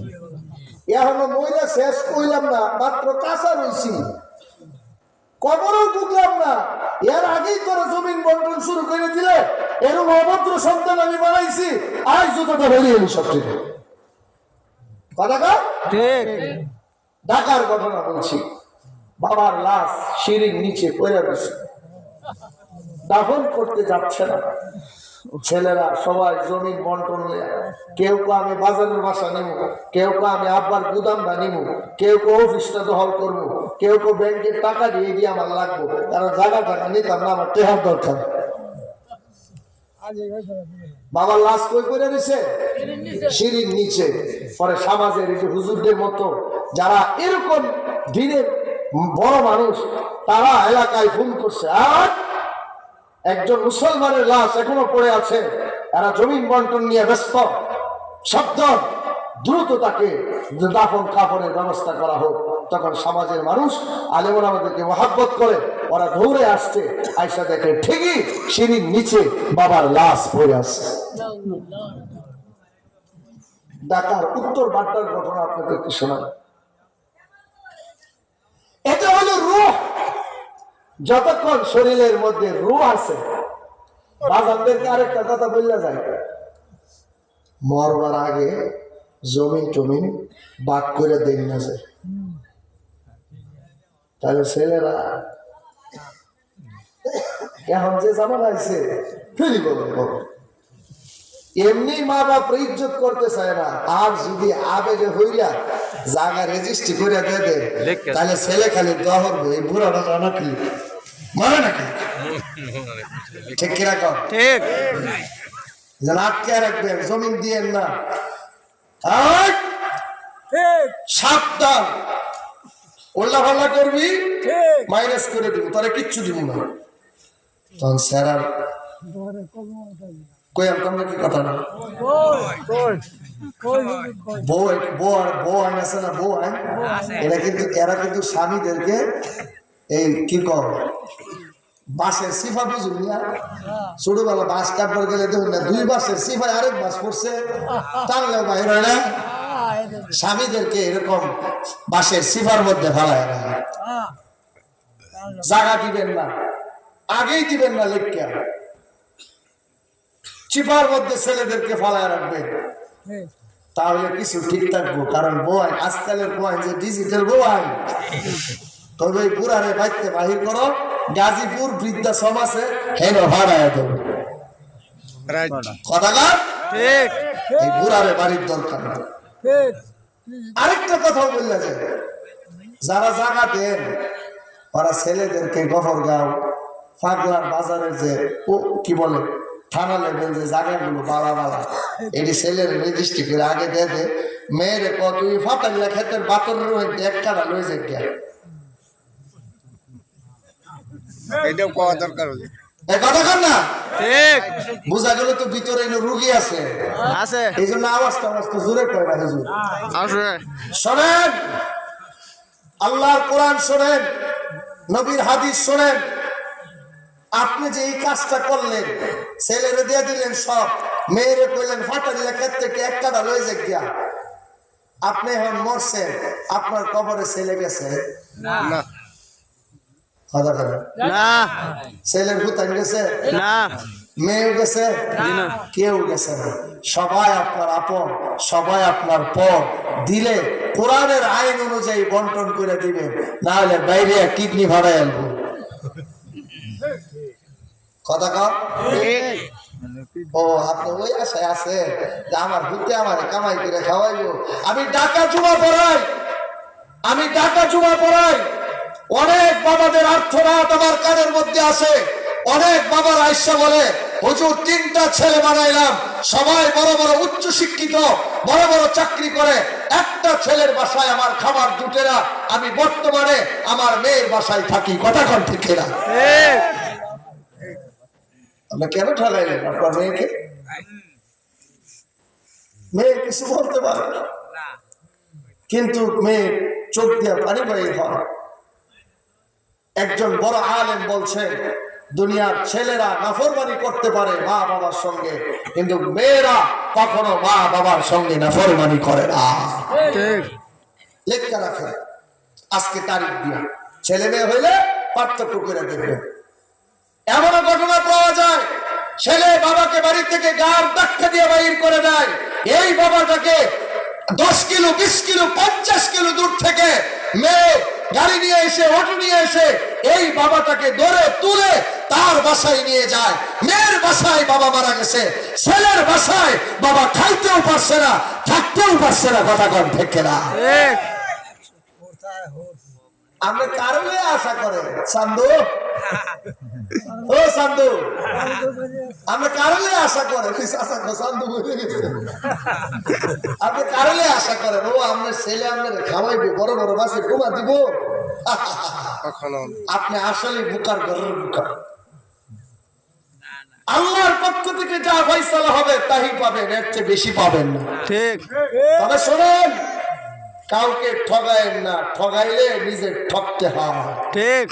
এখনো মহিলা শেষ করলাম না, মাত্র কাঁচা রয়েছি, কবরও ঢুকলাম না, এর আগেই তোরা জমিন বন্টন শুরু করে দিলে। এরকম অভদ্র সন্তান আমি বানাইছি, আজ জুতাটা বেরিয়ে এলি সবচেয়ে কথা। ঠিক। ঢাকার ঘটনা বলছি, বাবার লাশ সিঁড়ির নিচে পড়ে রয়েছে, দাফন করতে যাচ্ছে না। ছেলেরা সবাই জমিন বন্টন নিয়ে, কেউ আমি বাজারের বাসা নিব, কেউ আমি আব্বার গুদামটা নিব, কেউ অফিসটা দখল করবো, কেউ ব্যাংকের টাকা দিয়ে আমার লাগবো, কারণ জায়গা টাকা নিতাম না, আমার টেহার দরকার। বাবার লাশ কই করে দিছে? সিঁড়ির নিচে। পরে সমাজের এই যে হুজুরদের মতো যারা এরকম দিনের বড় মানুষ, তারা এলাকায় ফোন করছে, আর একজন মুসলমানের লাশ এখনো পড়ে আছে, এরা জমিন বন্টন নিয়ে ব্যস্ত, সাবধান, দ্রুত তাকে দাফন কাফনের ব্যবস্থা করা হোক। তখন সমাজের মানুষ আলেমরা আমাদেরকে মহাব্বত করে, ওরা দৌড়ে আসছে, আয়সা দেখে ঠিকই সিঁড়ির নিচে বাবার লাশ পড়ে আছে। ঢাকার উত্তর বাড্ডার ঘটনা আপনাদেরকে শোনায়। এটা হলো রূহ। যতক্ষণ শরীরের মধ্যে রূহ আছে, বাজারদেরকে আরেকটা কথা বললে যায়, মরবার আগে জমিন টমিন বাদ করে দেন না যায়, তাহলে ছেলেরা এখন যে জামান আছে ফেরি বলবো, এমনি মা বাপ ইজ্জত করতে চায় না, আর যদি আবেগে হইয়া জায়গা রেজিস্ট্রি করে দিয়ে দেয়, তাহলে ছেলে খালি দোয়া করবো, এই বুড়াটা জানা কি মানে নাকি? ঠিক কিরকম? ঠিক। যেন আটকে রাখবেন, জমিন দিয়েন না। সাবধান, উল্লা পাল্লা করবি মাইনাস করে দিব, তোরা কিচ্ছু দিব না। তখন স্যার আর কইয়াম তোমরা কি কথা না, বউ আইন আছে না, বউ আইন, এরা কিন্তু স্বামীদেরকে এই কি কর বাসের সিফা বুঝুন না, ছোটবেলা বাস কাটবার গেলে দেখুন না, 2 বাসের সিফায় আরেক বাস পড়ছে, টানলেও বাহির হয় না। স্বামীদেরকে এরকম বাসের সিফার মধ্যে ফেলায় না, জায়গা দিবেন না, আগেই দিবেন না, লেখকে চিপার মধ্যে ছেলেদেরকে ফেলায় রাখবেন, তাহলে কিছু ঠিক থাকবো। কারণ বই আজকালের বই যে ডিজিটাল বই, তবে ওই বুড়ারে বাইতে বাহির করো, গাজীপুর বৃদ্ধাশ্রম আছে হেন ভাড়ায় দেব কথা না, ঠিক। এই বুড়ারে বাড়ির দরকার না। আরেকটা কথা বললে যায়, যারা জায়গা দেন ওরা ছেলেদেরকে গফরগাঁও পাগলার বাজারে যে ও কি বলে থানা লেভেল যে জায়গাগুলো বালা বালা এটি ছেলের রেজিস্ট্রি করে আগে দেবে মেয়েরে কত ফাটাইলা ক্ষেতের বাতরের মধ্যে এক কাটা লয়ে যায় গিয়া এটাও কোয়া দরকার কথা কর না ঠিক বোঝা গেল তো ভিতরে রুগী আছে আছে এই জন্য আওয়াজটা জোরে কয় না হুজুর আছে শোনেন আল্লাহর কোরআন শোনেন নবীর হাদিস শোনেন আপনি যে এই কাজটা করলেন ছেলেরে দিয়ে দিলেন সব মেয়েরে কইলেন ফাটাইলা ক্ষেত থেকে এক কাটা লয়ে যায় গিয়া আপনি এখন মরছেন আপনার কবরে ছেলে গেছে না কথা কথা না ছেলের ভূতান গেছে না মেয়েও গেছে না। কেউ গেছে না সবাই আপনার আপন সবাই আপনার পর দিলে কোরআনের আইন অনুযায়ী বন্টন করে দিবেন না হলে বাইরে কিডনি ভাড়ায় আনবো কথা কর ও আপনি ওই আশায় আছে যে আমার ভূতে আমার কামাই করে খাওয়াইবো আমি টাকা জমা পড়াই অনেক বাবাদের আর্থনাদ আমার কানের মধ্যে আছে অনেক বাবার আইসা বলে হুজুর 3টা ছেলে বানাইলাম সবাই বড় বড় উচ্চ শিক্ষিত বড় বড় চাকরি করে একটা ছেলের বাসায় আমার খাবার জুটে না আমি বর্তমানে আমার মেয়ের বাসায় থাকি কথা কন ঠিক না ঠিক আপনি কেন ঠকাইলেন আপনার মেয়েকে মেয়ে কিছু বলতে পারে না কিন্তু মেয়ে চোখ দিয়ে পানি বাইর হয় একজন বড় আলেম বলছেন দুনিয়ার ছেলেরা নাফরমানি করতে পারে মা বাবার সঙ্গে কিন্তু মেয়েরা কখনো মা বাবার সঙ্গে নাফরমানি করে না ঠিক লেখা রাখে আজকে তারিখ দিয়ে ছেলে মেয়ে হইলে পার্থক্য করে দেখবেন এমনও ঘটনা পাওয়া যায় ছেলে বাবাকে বাড়ি থেকে গাড় ধাক্কা দিয়ে বাইর করে দেয় এই বাবাটাকে 10 কিলো 20 কিলো 50 কিলো দূর থেকে মেয়ে গাড়ি নিয়ে এসে অটো নিয়ে এসে এই বাবাটাকে ধরে তুলে তার বাসায় নিয়ে যায় মেয়ের বাসায় বাবা মারা গেছে ছেলের বাসায় বাবা খাইতেও পারছে না থাকতেও পারছে না কথা কন ঠিক না ঠিক আমরা কারণে আশা করে সান্দু ও সান্দু আমরা কারণে আশা করে সান্দু বুঝে গেছে আপনি কারণে আশা করেন ও আপনার ছেলে আপনার খাওয়াইবে বড় বড় বাসে ঘুমা দিব কখনো আপনি আসলে বুকার ঘরের বুকার আল্লাহর পক্ষ থেকে যা ফয়সালা হবে তাই পাবেন এর চেয়ে বেশি পাবেন না ঠিক তবে শোনেন কাউকে ঠগায়েন না ঠগাইলে নিজে ঠকতে হয় ঠিক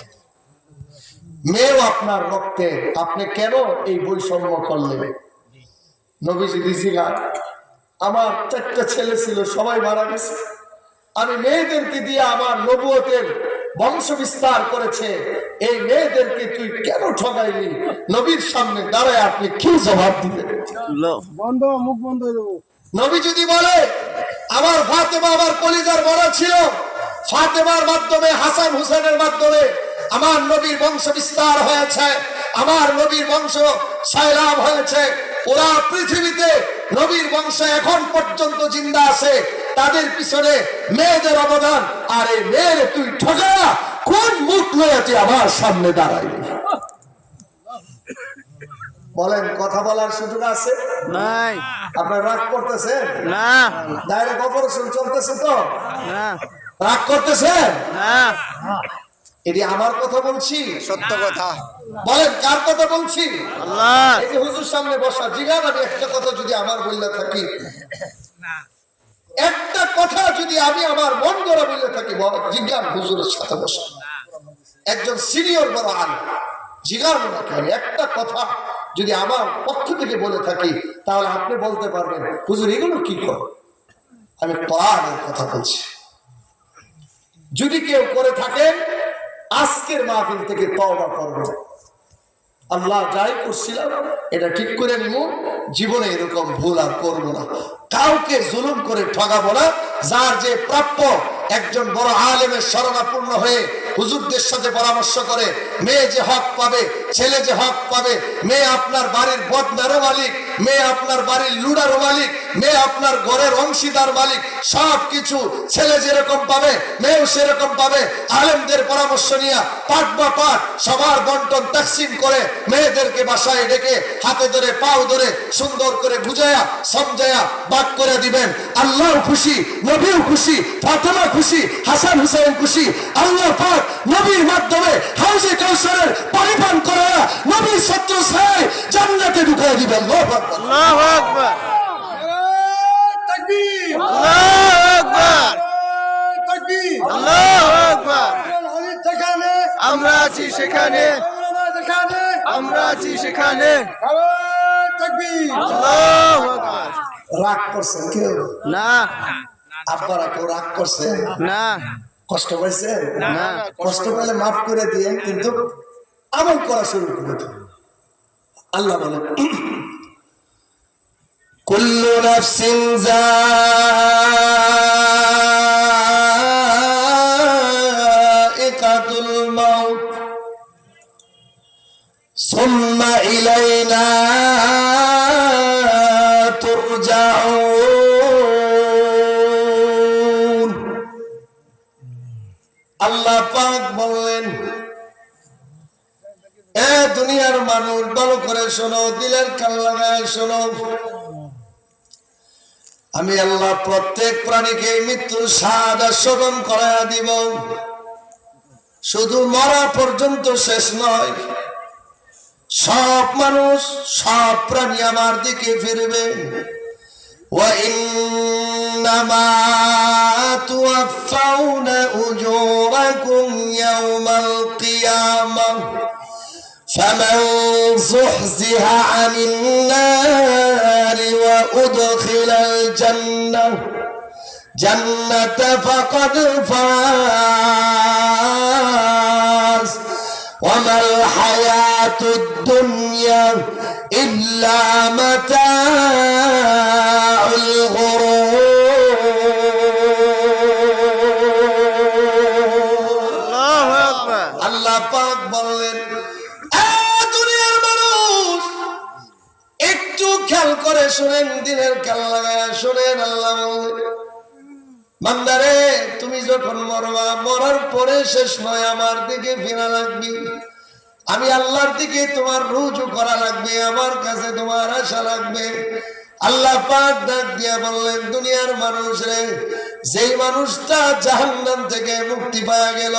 মেয়েও আপনার রক্তে আপনি কেন এই বৈষম্য করলেন নবীজি রিজিগা আমার 4টা ছেলে ছিল সবাই মারা গেছে আমি মেয়েদেরকে দিয়ে আমার নবুয়তের বংশ বিস্তার করেছে এই মেয়েদেরকে তুই কেন ঠগাইলি নবীর সামনে দাঁড়ায় আপনি কি জবাব দিবেন বন্ধ মুখ বন্ধ হয়ে যাবো নবী যদি বলে আমার ফাতেমা আমার কলিজার বড় ছিল ফাতেমার মাধ্যমে হাসান হুসেনের মাধ্যমে আমার নবীর বংশ বিস্তার হয়েছে আমার নবীর বংশ সায়লাভ হয়েছে ওরা পৃথিবীতে নবীর বংশ এখন পর্যন্ত জিন্দা আছে তাদের পিছনে মেয়েদের অবদান আর এই মেয়ের তুই ঠকা কোন মুখ লয়ে তুই আমার সামনে দাঁড়াইবি বলেন কথা বলার সুযোগ আছে নাই আপনার রাগ করতেছেন না ডাইরেক্ট অপারেশন চলতেছে তো না রাগ করতেছেন না এটি আমার কথা বলছি সত্য কথা বলেন কার কথা বলছি আল্লাহ এই যে হুজুর সামনে বসা জিগান আমি একটা কথা যদি আমার বললে থাকি একটা কথা যদি আমি আমার মন গড়া বললে থাকি জিজ্ঞান হুজুরের সাথে বসা একজন সিনিয়র বড় আলেম জিগান ওনাকে একটা কথা যদি আমার পক্ষ থেকে বলে থাকি তাহলে আপনি বলতে পারবেন হুজুর এগুলো কি কর আমি কোরআনের কথা বলছি যদি কেউ করে থাকেন আজকের মাহফিল থেকে তওবা করবেন আল্লাহ যাই করছিলাম এটা ঠিক করে নিব জীবনে এরকম ভুল আর করবো না কাউকে জুলুম করে ঠগাবো না যার যে প্রাপ্য একজন বড় আলেমের শরণাপূর্ণ হয়ে হুজুরদের সাথে পরামর্শ করে মেয়ে যে হক পাবে ছেলে যে হক পাবে মেয়ে আপনার বাড়ির বদনারও মালিক মেয়ে আপনার বাড়ির লুডারও মালিক, মেয়ে আপনার ঘরের অংশীদার মালিক। সবকিছু ছেলে যেরকম পাবে মেয়েও সেরকম পাবে। আলেমদের পরামর্শ নিয়ে পাট বা পাট সবার বন্টন তাকসিম করে মেয়েদেরকে বাসায় ডেকে হাতে ধরে পাও ধরে সুন্দর করে বুঝায়া সমঝায়া বাদ করে দিবেন। আল্লাহ খুশি, নবীও খুশি, ফাতেমা খুশি, হাসান হুসাইন খুশি। আল্লাহ পাক নবীর মাধ্যমে হাউজে কাউসারের পানি পান করায়া নবীর শত্রু ছায় জান্নাতে ঢুকায় দিবেন। আল্লাহু আকবার। আল্লাহু আকবার। তাকবীর, আল্লাহু আকবার। তাকবীর। আল্লাহু আকবার। আলী যেখানে আমরা আছি সেখানে, আমরা যেখানে আমরা আছি সেখানে। তাকবীর। আল্লাহু আকবার। রাগ করছেন কেউ? না আপনারা কেউ রাগ করছেন? না কষ্ট পাইছেন? না। কষ্ট পেলে মাফ করে দিয়েন, কিন্তু আমল করা শুরু করে দিন। আল্লাহ বলেন কুল্লু নাফসিন যায়িকাতুল মাউত সুম্মা ইলাইনা তুরজাউন। আল্লাহ পাক বললেন, এ দুনিয়ার মানুষ ভালো করে শোনো, দিলের কান লাগায় শোনো। আমি আল্লাহ প্রত্যেক প্রাণীকে মৃত্যুর স্বাদ আস্বাদন করায়া দিব। শুধু মরা পর্যন্ত শেষ নয়, সব মানুষ সব প্রাণী আমার দিকে ফিরবে। وَإِنَّمَا تُوَفَّوْنَ أُجُورَكُمْ يَوْمَ الْقِيَامَةِ فَمَنْ زُحْزِحَ عَنِ النَّارِ وَأُدْخِلَ الْجَنَّةَ فَقَدْ فَازَ وَمَا الْحَيَاةُ الدُّنْيَا إِلَّا مَتَاعُ الْغُرُورِ। আল্লাহু আকবার। আল্লাহ পাক বললেন, এ দুনিয়ার মানুষ একটু খেয়াল করে শুনেন, দিনের খেয়াল লাগায় শুনেন। আল্লাহ বললেন, বান্দারে তুমি যখন মরবা, মরার পরে শেষ নয়, আমার দিকে ফিরা লাগবে। আমি আল্লাহর দিকে তোমার রুজু করা লাগবে, আমার কাছে তোমার আশা লাগবে। আল্লাহ পাক ডাক দিয়া বললেন, দুনিয়ার মানুষ রে, যেই মানুষটা জাহান্নাম থেকে মুক্তি পাওয়া গেল,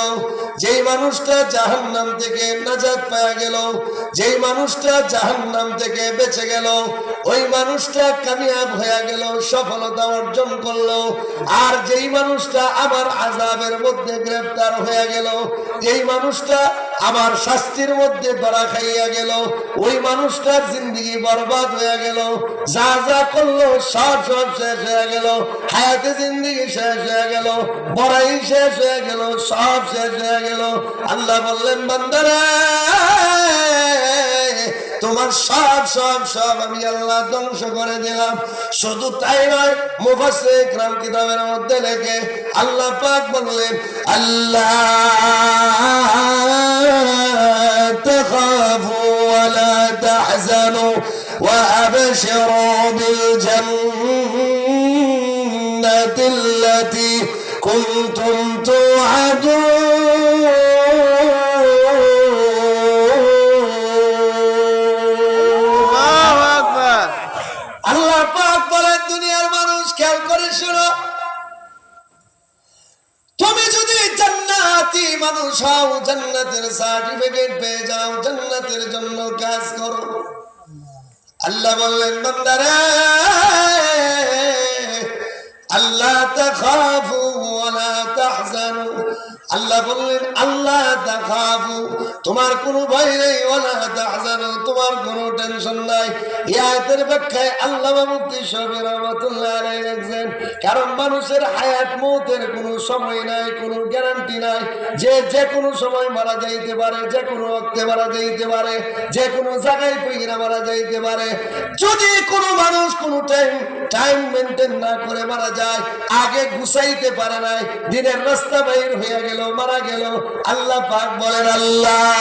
যেই মানুষটা জাহান্নাম থেকে নাজাত পাওয়া গেল, যেই মানুষটা জাহান্নাম থেকে বেঁচে গেল, ওই মানুষটা কামিয়াব হয়ে গেল, সফলতা অর্জন করলো। আর যেই মানুষটা আমার আযাবের মধ্যে গ্রেফতার হয়ে গেল, যেই মানুষটা আমার শাস্তির মধ্যে ধরা খাইয়া গেল, ওই মানুষটার জিন্দেগি বরবাদ হয়ে গেল। যা যা করলো সব সব শেষ হয়ে গেল, হায়াতে জিন্দেগি শেষ হয়ে গেল, বড়াই শেষ হয়ে গেল, সব শেষ হয়ে গেল। আল্লাহ বললেন, বান্দারা তোমার সব সব সব আমি আল্লাহ ধ্বংস করে দিলাম। শুধু তাই নয়, মুফাসসির ইকরাম কিতাবের মধ্যে লেখে আল্লাহ পাক বললেন, আল্লাহ তাখাফু ওয়া লা তাহজানু ওয়া আবশিরু বিল জান্নাতিল্লাতী কুনতুম তুআদুন। আল্লাহ পাক বলেন, দুনিয়ার মানুষ খেয়াল করে শোনো, তুমি যদি জান্নাতি মানুষ হও, জান্নাতের সার্টিফিকেট পেয়ে যাও, জান্নাতের জন্য কাজ করো। আল্লাহ বললেন, বান্দারা আল্লাহ তাখাফু ওয়া লা তাহজানু। আল্লাহ বললেন, আল্লাহ তাখাফু, তোমার কোনো ভয় নেই, ওয়া লা তাহজানু, তোমার কোনো টেনশন নাই। এই আয়াতের ব্যাখ্যায় আল্লামা মুফতি শফি রাহমাতুল্লাহ আলাইহি লিখেন, কারণ মানুষের হায়াত মওতের কোনো সময় নাই, কোনো গ্যারান্টি নাই, যে কোনো সময় মারা যাইতে পারে, যে কোনো ওয়াক্তে মারা যাইতে পারে, যে কোনো জায়গায় পইরা মারা যাইতে পারে। যদি কোনো মানুষ কোনো টাইম মেনটেন না করে মারা যায়, আগে গুছাইতে পারে নাই, দিনের রাস্তা বাইর হয়ে গেল, মারা গেল, আল্লাহ পাক বলেন, আল্লাহ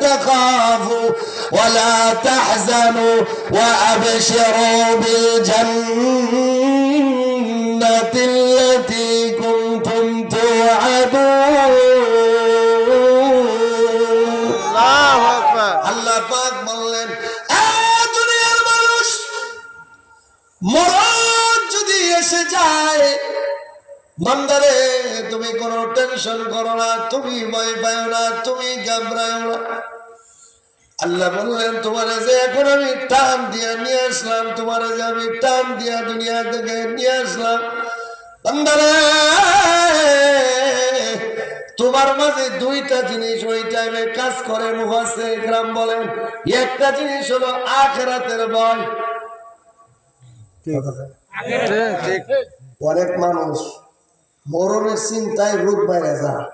তাখাফু ولا تحزنوا وأبشروا بالجنة التي كنتم توعدون আল্লাহু আকবার আল্লাহ পাক বললেন, দুনিয়ার মানুষ, মরণ যদি এসে যায়, বান্দারে তুমি কোনো টেনশন করো না, তুমি ভয় পাও না, তুমি ঘাবড়াও না। আল্লাহ বললেন, তোমার যে এখন আমি টান দিয়া নিয়ে আসলাম, তোমার যে আমি টান দিয়া দুনিয়া থেকে নিয়ে আসলাম, বান্দারে তোমার মাঝে দুইটা জিনিস ওই টাইমে কাজ করে। মুফাসসির ইকরাম বলেন, একটা জিনিস হলো আখিরাতের ভয়। ঠিক অনেক মানুষ মরণের চিন্তায় রোগ বাইরে যায়,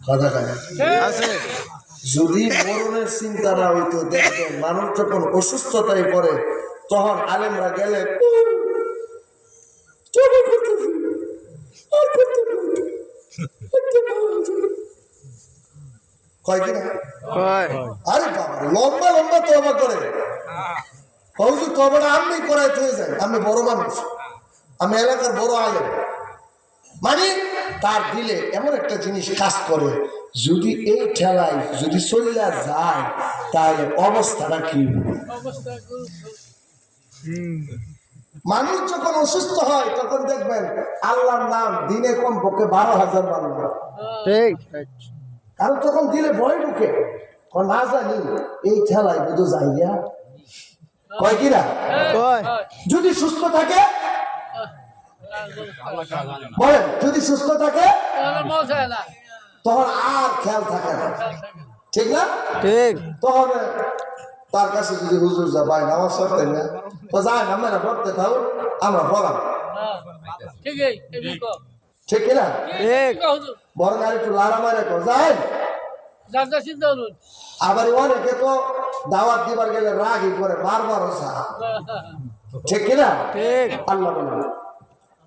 কথা কয় না। আছে যদি মরণের চিন্তা না হইতো, দেখবেন মানুষ যখন অসুস্থতায় পড়ে তখন আলেমরা গেলে কয় কিনা, কয় আরে বাবা লম্বা লম্বা তওবা করে, হুজুর তওবাটা আপনি করাইতে হয়ে যায়, আমি বড় মানুষ, আমি এলাকার বড় আলেম, মানে তার দিলে এমন একটা জিনিস কাজ করে, যদি এই ঠেলায় যদি চলিয়া যায় তাহলে অবস্থাটা কি হবে? মানুষ যখন অসুস্থ হয় তখন দেখবেন আল্লাহর নাম দিনে কমপক্ষে 12,000 বাংলা, ঠিক কারণ তখন দিলে ভয় ঢুকে, না জানি এই ঠেলায় বুধ যাইয়া কয় কিনা। কয় যদি সুস্থ থাকে বলেন, যদি সুস্থ থাকে তখন আর খেয়াল থাকে না, ঠিক না? ঠিক তখন তার কাছে যদি হুজুর যা ভাই নামাজ পড়তে না তো যাই আমরা পড়তে থাকো, আমরা পড়াম, ঠিক কিনা? ঠিক বরং আর একটু লাড়া মারে যাই। আবার অনেকে তো দাওয়াত দিবার গেলে রাগই করে, বারবার ঠিক কিনা? ঠিক আল্লাহ বলেন,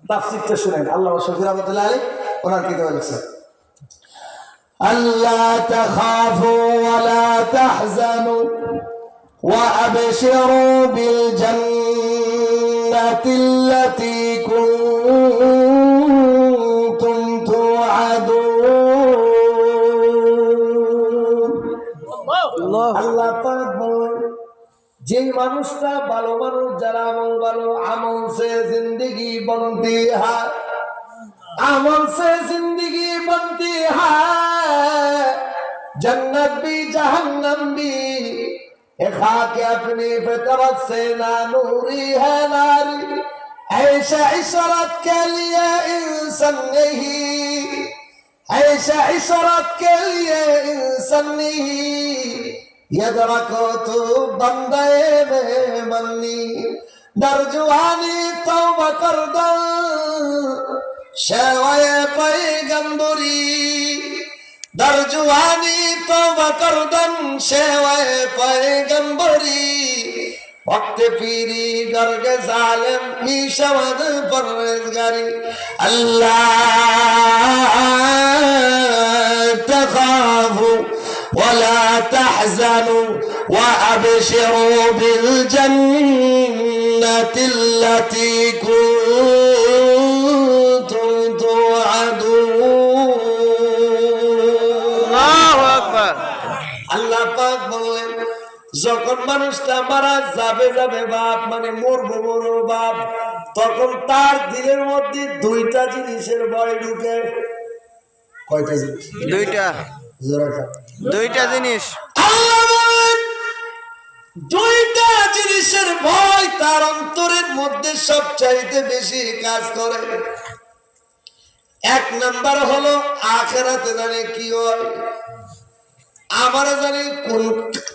তাফসীরটা শুনেন, আল্লাহ শফি রহমাতুল্লাহ আলাইহি ওনার কিতাবে লিখছেন, আল্লাহ তাখাফু ওয়া লা তাহজানু ওয়া আবশিরু বিল জান্নাতিল্লাতী কুনতুম তুআদুন। আল্লাহ পাক বলেন, যে মানুষটা ভালো মানুষ, যারা আমল ভালো, আমল সে জিंदगी बनती है, আমল से जिंदगी बनती है, जन्नत भी जहन्नम भी खाके अपनी फितरत से ना नूरी है नारी, ऐसा इशरत के लिए इंसान नहीं, ऐसा इशरत के लिए इंसान नहीं, याद रखो तू बंदे में मन्नी, दरजवानी तौबा कर दो शेवाए पैगंबरी, दरजवानी तौबा कर दन शेवाए पैगंबरी, वक्त पीरी गर्ग जालिम मीशवद परवेज़गारी, अल्लाह तखाफु ولا تحزنوا وأبشروا بالجنة التي كنتم توعدون। আল্লাহু আকবার আল্লাহ পাক বললেন, যখন মানুষটা মারা যাবে যাবে বাপ, মানে মরবো বাপ, তখন তার দিলের মধ্যে দুইটা জিনিসের ভয় ঢুকে। কয়টা জিনিস? দুইটা দুইটা জিনিস। আল্লাহ বলেন, দুইটা জিনিসের ভয় তার অন্তরের মধ্যে সবচাইতে বেশি কাজ করে। এক নাম্বার হলো আখিরাতে জানে কি হয়, আমার জানি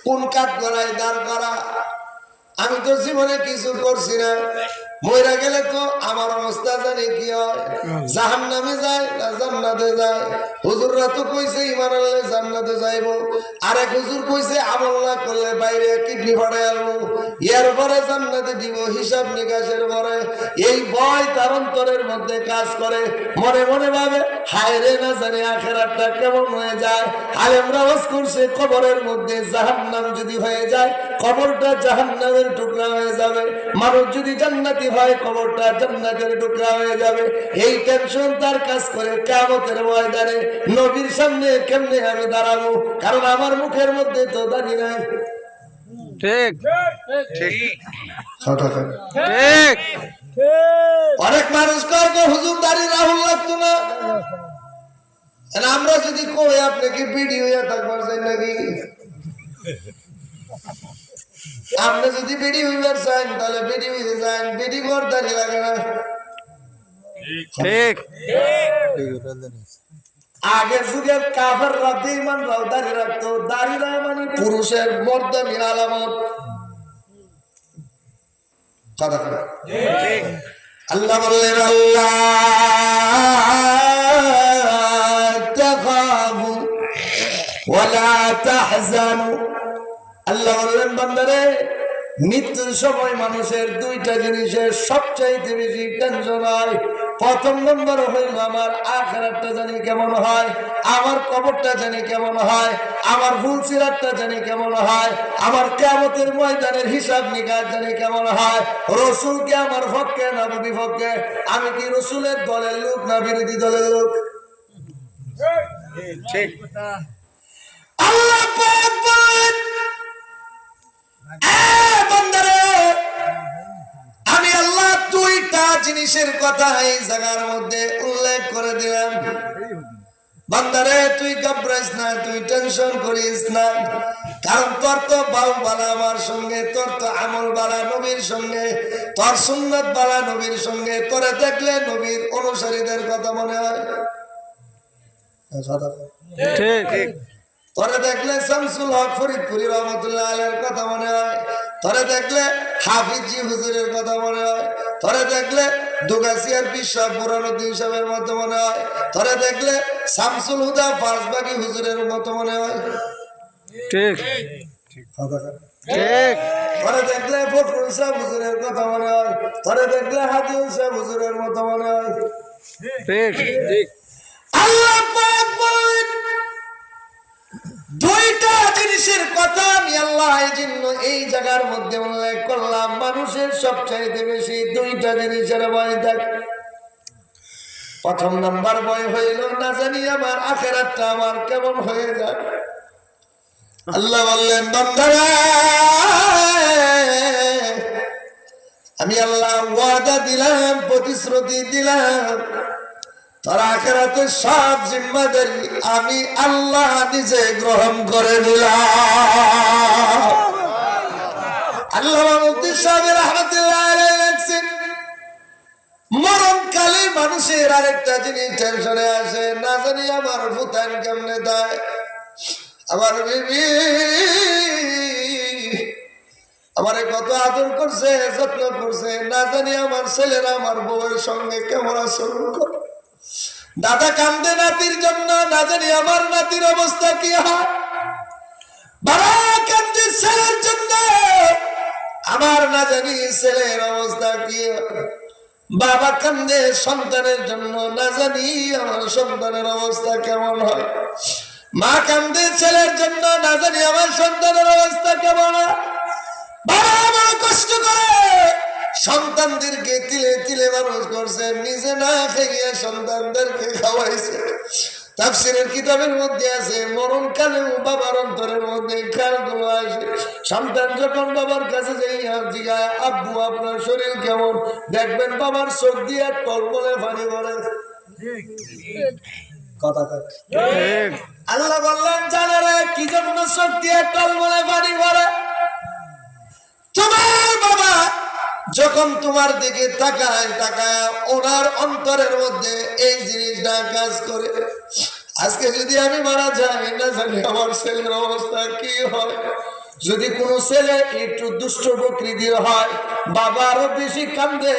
কোন কাঠ গড়ায় দাঁড় করা, আমি তো জীবনে কিছু করছি না, মইরা গেলে তো আমার অবস্থা জানি কি হয়, জাহান্নামে যায় না জান্নাতে যায়। হুজুররা তো কইছে ঈমান আনলে জান্নাতে যাইবো, আরেক হুজুর কইছে আমল না করলে বাইরে কিডনি ফাটাই আনবো, এরপরে জান্নাতে দিব হিসাব নিকাশের পরে। এই ভয় তার অন্তরের মধ্যে কাজ করে, মনে মনে ভাবে হায় রে না জানি আখেরাতটা কেমন হয়ে যায়। আলেমরা ওয়াজ করছে কবরের মধ্যে জাহান্নাম যদি হয়ে যায় কবরটা জাহান্নামের টুকরা হয়ে যাবে, মানুষ যদি জান্নাতি হয় কবরটা জান্নাতের টুকরা হয়ে যাবে। এই টেনশন তার কাজ করে কিয়ামতের ময়দানে নবীর সামনে কেমনে আমি দাঁড়াবো, কারণ আমার মুখের মধ্যে তো দাঁড়িয়ে নাই। ঠিক ঠিক ঠিক। অনেক মানুষ কয় হুজুর দাঁড়িয়ে রাহুল লাগতো না, আমরা যদি কই আপনি কি বিডি হইয়া থাকবার চাই নাকি? আপনি যদি বিডি হইবার চান তাহলে বিডি হইতে চান, বিডি কর দাঁড়িয়ে লাগে না। ঠিক আগের যুগের কাফেররা বেঈমানরাও দাঁড়িয়ে রাখতো, দাঁড়িয়ে রাখা মানে পুরুষের মর্যাদার আলামত। কথা কথা আল্লাহ বললেন আল্লাহ তাখাফু ওয়ালা তাহজানু। আল্লাহ বললেন বান্দারে মৃত্যুর সময় মানুষের দুইটা জিনিসের সবচাইতে বেশি টেনশন হয়। প্রথম নম্বর হইল আমার আখিরাতটা জানি কেমন হয়, আমার কবরটা জানি কেমন হয়, আমার ফুলসিরাতটা জানি কেমন হয়, আমার কিয়ামতের ময়দানের হিসাব নিকাশ জানি কেমন হয়। রাসূল কি আমার পক্ষে না বিপক্ষে, আমি কি রাসূলের দলের লোক না বিরোধী দলের লোক? ঠিক আল্লাহ পাক বলেন বান্দারে আমি আল্লাহ দুইটা জিনিসের কথা এই জায়গার মধ্যে উল্লেখ করে দিলাম। বান্দারে তুই ঘাবড়াইস না, তুই টেনশন করিস না, কারণ তোর তো বাউ বালা আমার সঙ্গে, তোর তো আমল বালা নবীর সঙ্গে, তোর সুন্নাত বালা নবীর সঙ্গে। তোরে দেখলে নবীর অনুসারীদের কথা মনে হয়, ঠিক ঠিক তোরে দেখলে শামসুল হক ফরিদপুরি রহমতুল্লাহ আলাইহির কথা মনে হয়, তোরে দেখলে হাফিজি হুজুরের কথা মনে হয়, তোরে দেখলে দুগাছিয়ার বিশ্বাস বুরানুদ্দিন সাহেবের মতো মনে হয়, তোরে দেখলে শামসুল হুদা ফার্সবাগি হুজুরের মতো মনে হয়। ঠিক ঠিক তোরে দেখলে ফখরুল সাহেব হুজুরের কথা মনে হয়, তোরে দেখলে হাদিউল সাহেব হুজুরের মতো মনে হয়। ঠিক ঠিক আল্লাহ পাক বলেন দুইটা জিনিসের কথা আমি আল্লাহ এই জন্য এই জায়গার মধ্যে উল্লেখ করলাম। মানুষের সবচাইতে বেশি দুইটা জিনিসের ভয় থাকে। প্রথম নাম্বার ভয় হইল না জানি আমার আখিরাতটা আমার কেমন হয়ে যায়। আল্লাহ বললেন বান্দারা আমি আল্লাহ ওয়াদা দিলাম, প্রতিশ্রুতি দিলাম, তোর আখিরাতের সব জিম্মাদারি আমি আল্লাহ নিজে গ্রহণ করে নিলাম। আল্লাহ মুফতি সাহেব রাহমাতুল্লাহ আলাইহি লেখছেন মরণকালে মানুষের আরেকটা জিনিস টেনশনে আসে, না জানি আমার ফুতান কেমনে দেয়, আমার বিবি আমারে কত আদর করছে যত্ন করছে, না জানি আমার ছেলেরা আমার বউয়ের সঙ্গে কেমন আচরণ করে। দাদা কান্দে নাতির জন্য, না জানি আমার নাতির অবস্থা কি হয়। বাবা কান্দে ছেলের জন্য, আমার না জানি ছেলের অবস্থা কি হয়। বাবা কান্দে সন্তানের জন্য, না জানি আমার সন্তানের অবস্থা কেমন হয়। মা কান্দে ছেলের জন্য, না জানি আমার সন্তানের অবস্থা কেমন হয়। বাবা আমার কষ্ট করে সন্তানদেরকে তিলে তিলে মানুষ করছে, নিজে না খাইয়ে সন্তানদেরকে খাওয়াইছে। তাফসীরের কিতাবের মধ্যে আছে মরণকালেও বাবার অন্তরের মধ্যে খেয়ালগুলো আসে। সন্তান যখন বাবার কাছে জিগায় আব্বু আপনার শরীর কেমন, দেখবেন বাবার চোখ দিয়ে টলমলে পানি পড়ে। কথা আল্লাহ বললেন জানারে কি জন্য চোখ দিয়ে টলমলে পানি পড়ে। তোমার বাবা যখন তোমার দিকে তাকায় তাকায় ওনার অন্তরের মধ্যে এই জিনিসটা কাজ করে। আজকে যদি আমি মারা যাই, না জানি আমার ছেলের অবস্থা কি হয়। যদি কোনো ছেলে একটু দুষ্ট প্রকৃতির হয়, বাবা আরো বেশি কান্দে।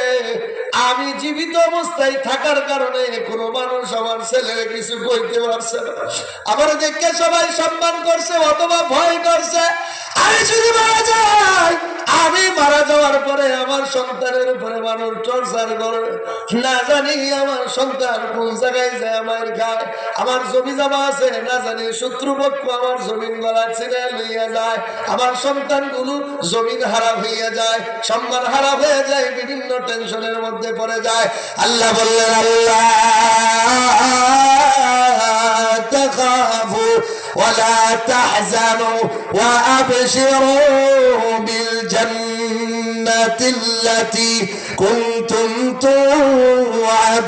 আমি জীবিত অবস্থায় থাকার কারণে কোনো মানুষ আমার ছেলের কিছু বলতে পারছে না। আমার দেখে সবাই সম্মান করছে অথবা ভয় করছে। আমি যদি মারা যাই, আমি সন্তানের উপরে মানুষ টর্চার করে, না জানি আমার সন্তান কোন জায়গায় যায় আমার খায়, আমার জমি জমা আছে না জানি শত্রুপক্ষ আমার জমিন গলা ছিঁড়ে লইয়া যায়, আমার সন্তানগুলো জমিন হারাপ হইয়া যায়, সম্মান হারাপ হয়ে যায়, বিভিন্ন টেনশনের মধ্যে পড়ে যায়। আল্লাহ বললেন আল্লাহ তাখাফু ওয়ালা তাহজানু ওয়া আবশিরু বিল জান্নাতিল্লাতী কুনতুম তুআদুন।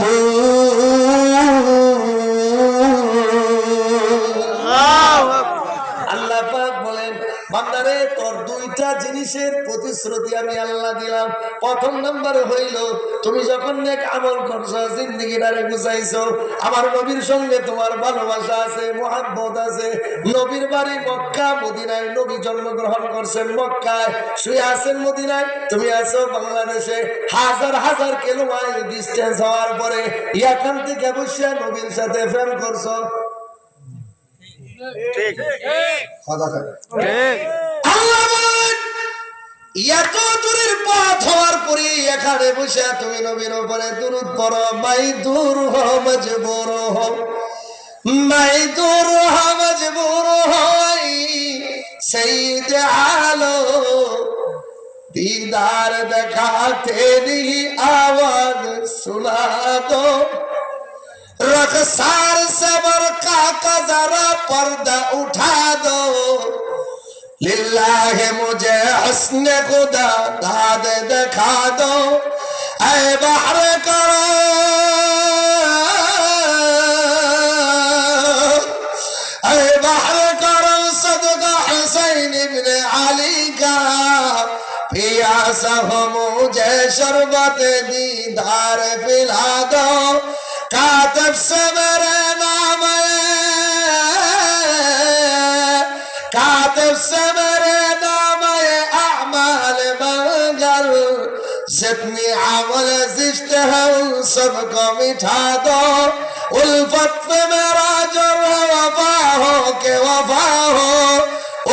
আল্লাহ পাক বলেন বান্দারে তোর দুইটা জিনিসের প্রতিশ্রুতি আমি আল্লাহ দিলাম। প্রথম নম্বরে হইল তুমি যখন নেক আমল করছো, জিন্দেগিটারে গুছাইছো, আমার নবীর সঙ্গে তোমার ভালোবাসা আছে, মুহাব্বত আছে। নবীর বাড়ি মক্কা মদিনায়, নবী জন্মগ্রহণ করছেন মক্কায়, শুয়ে আছেন মদিনায়, তুমি আছো বাংলাদেশে। হাজার হাজার কিলোমিটার ডিস্টেন্স হওয়ার পরে এখান থেকে বসে নবীর সাথে প্রেম করছো। ঠিক কথা কয়। ঠিক আল্লাহ বলেন এত দূরের পথ হওয়ার পরে এখানে বসে তুমি নবীর উপরে দুরূদ পড়ো। মাই দূর হো মজবুর হো, মাই দূর হো মজবুর হই সঈদ আলো दीदार दिखाते नहीं आवाज सुना दो, रखसार से बरका का जरा पर्दा उठा दो, लिल्लाह मुझे हस्न खुदा दाद दिखा दो, ऐ बहर करो ऐ बहर करो सदका हुसैन इब्न अली का, पियासा हो मुझे शरबत दीदार पिला दो, कातिब से मेरे नाम कातिब से मेरे नाम अमाल मंगल, जितनी अमल जिश्त है उन सबको मिठा दो, उल्फत में मेरा जुर्म वफा हो के वफा हो,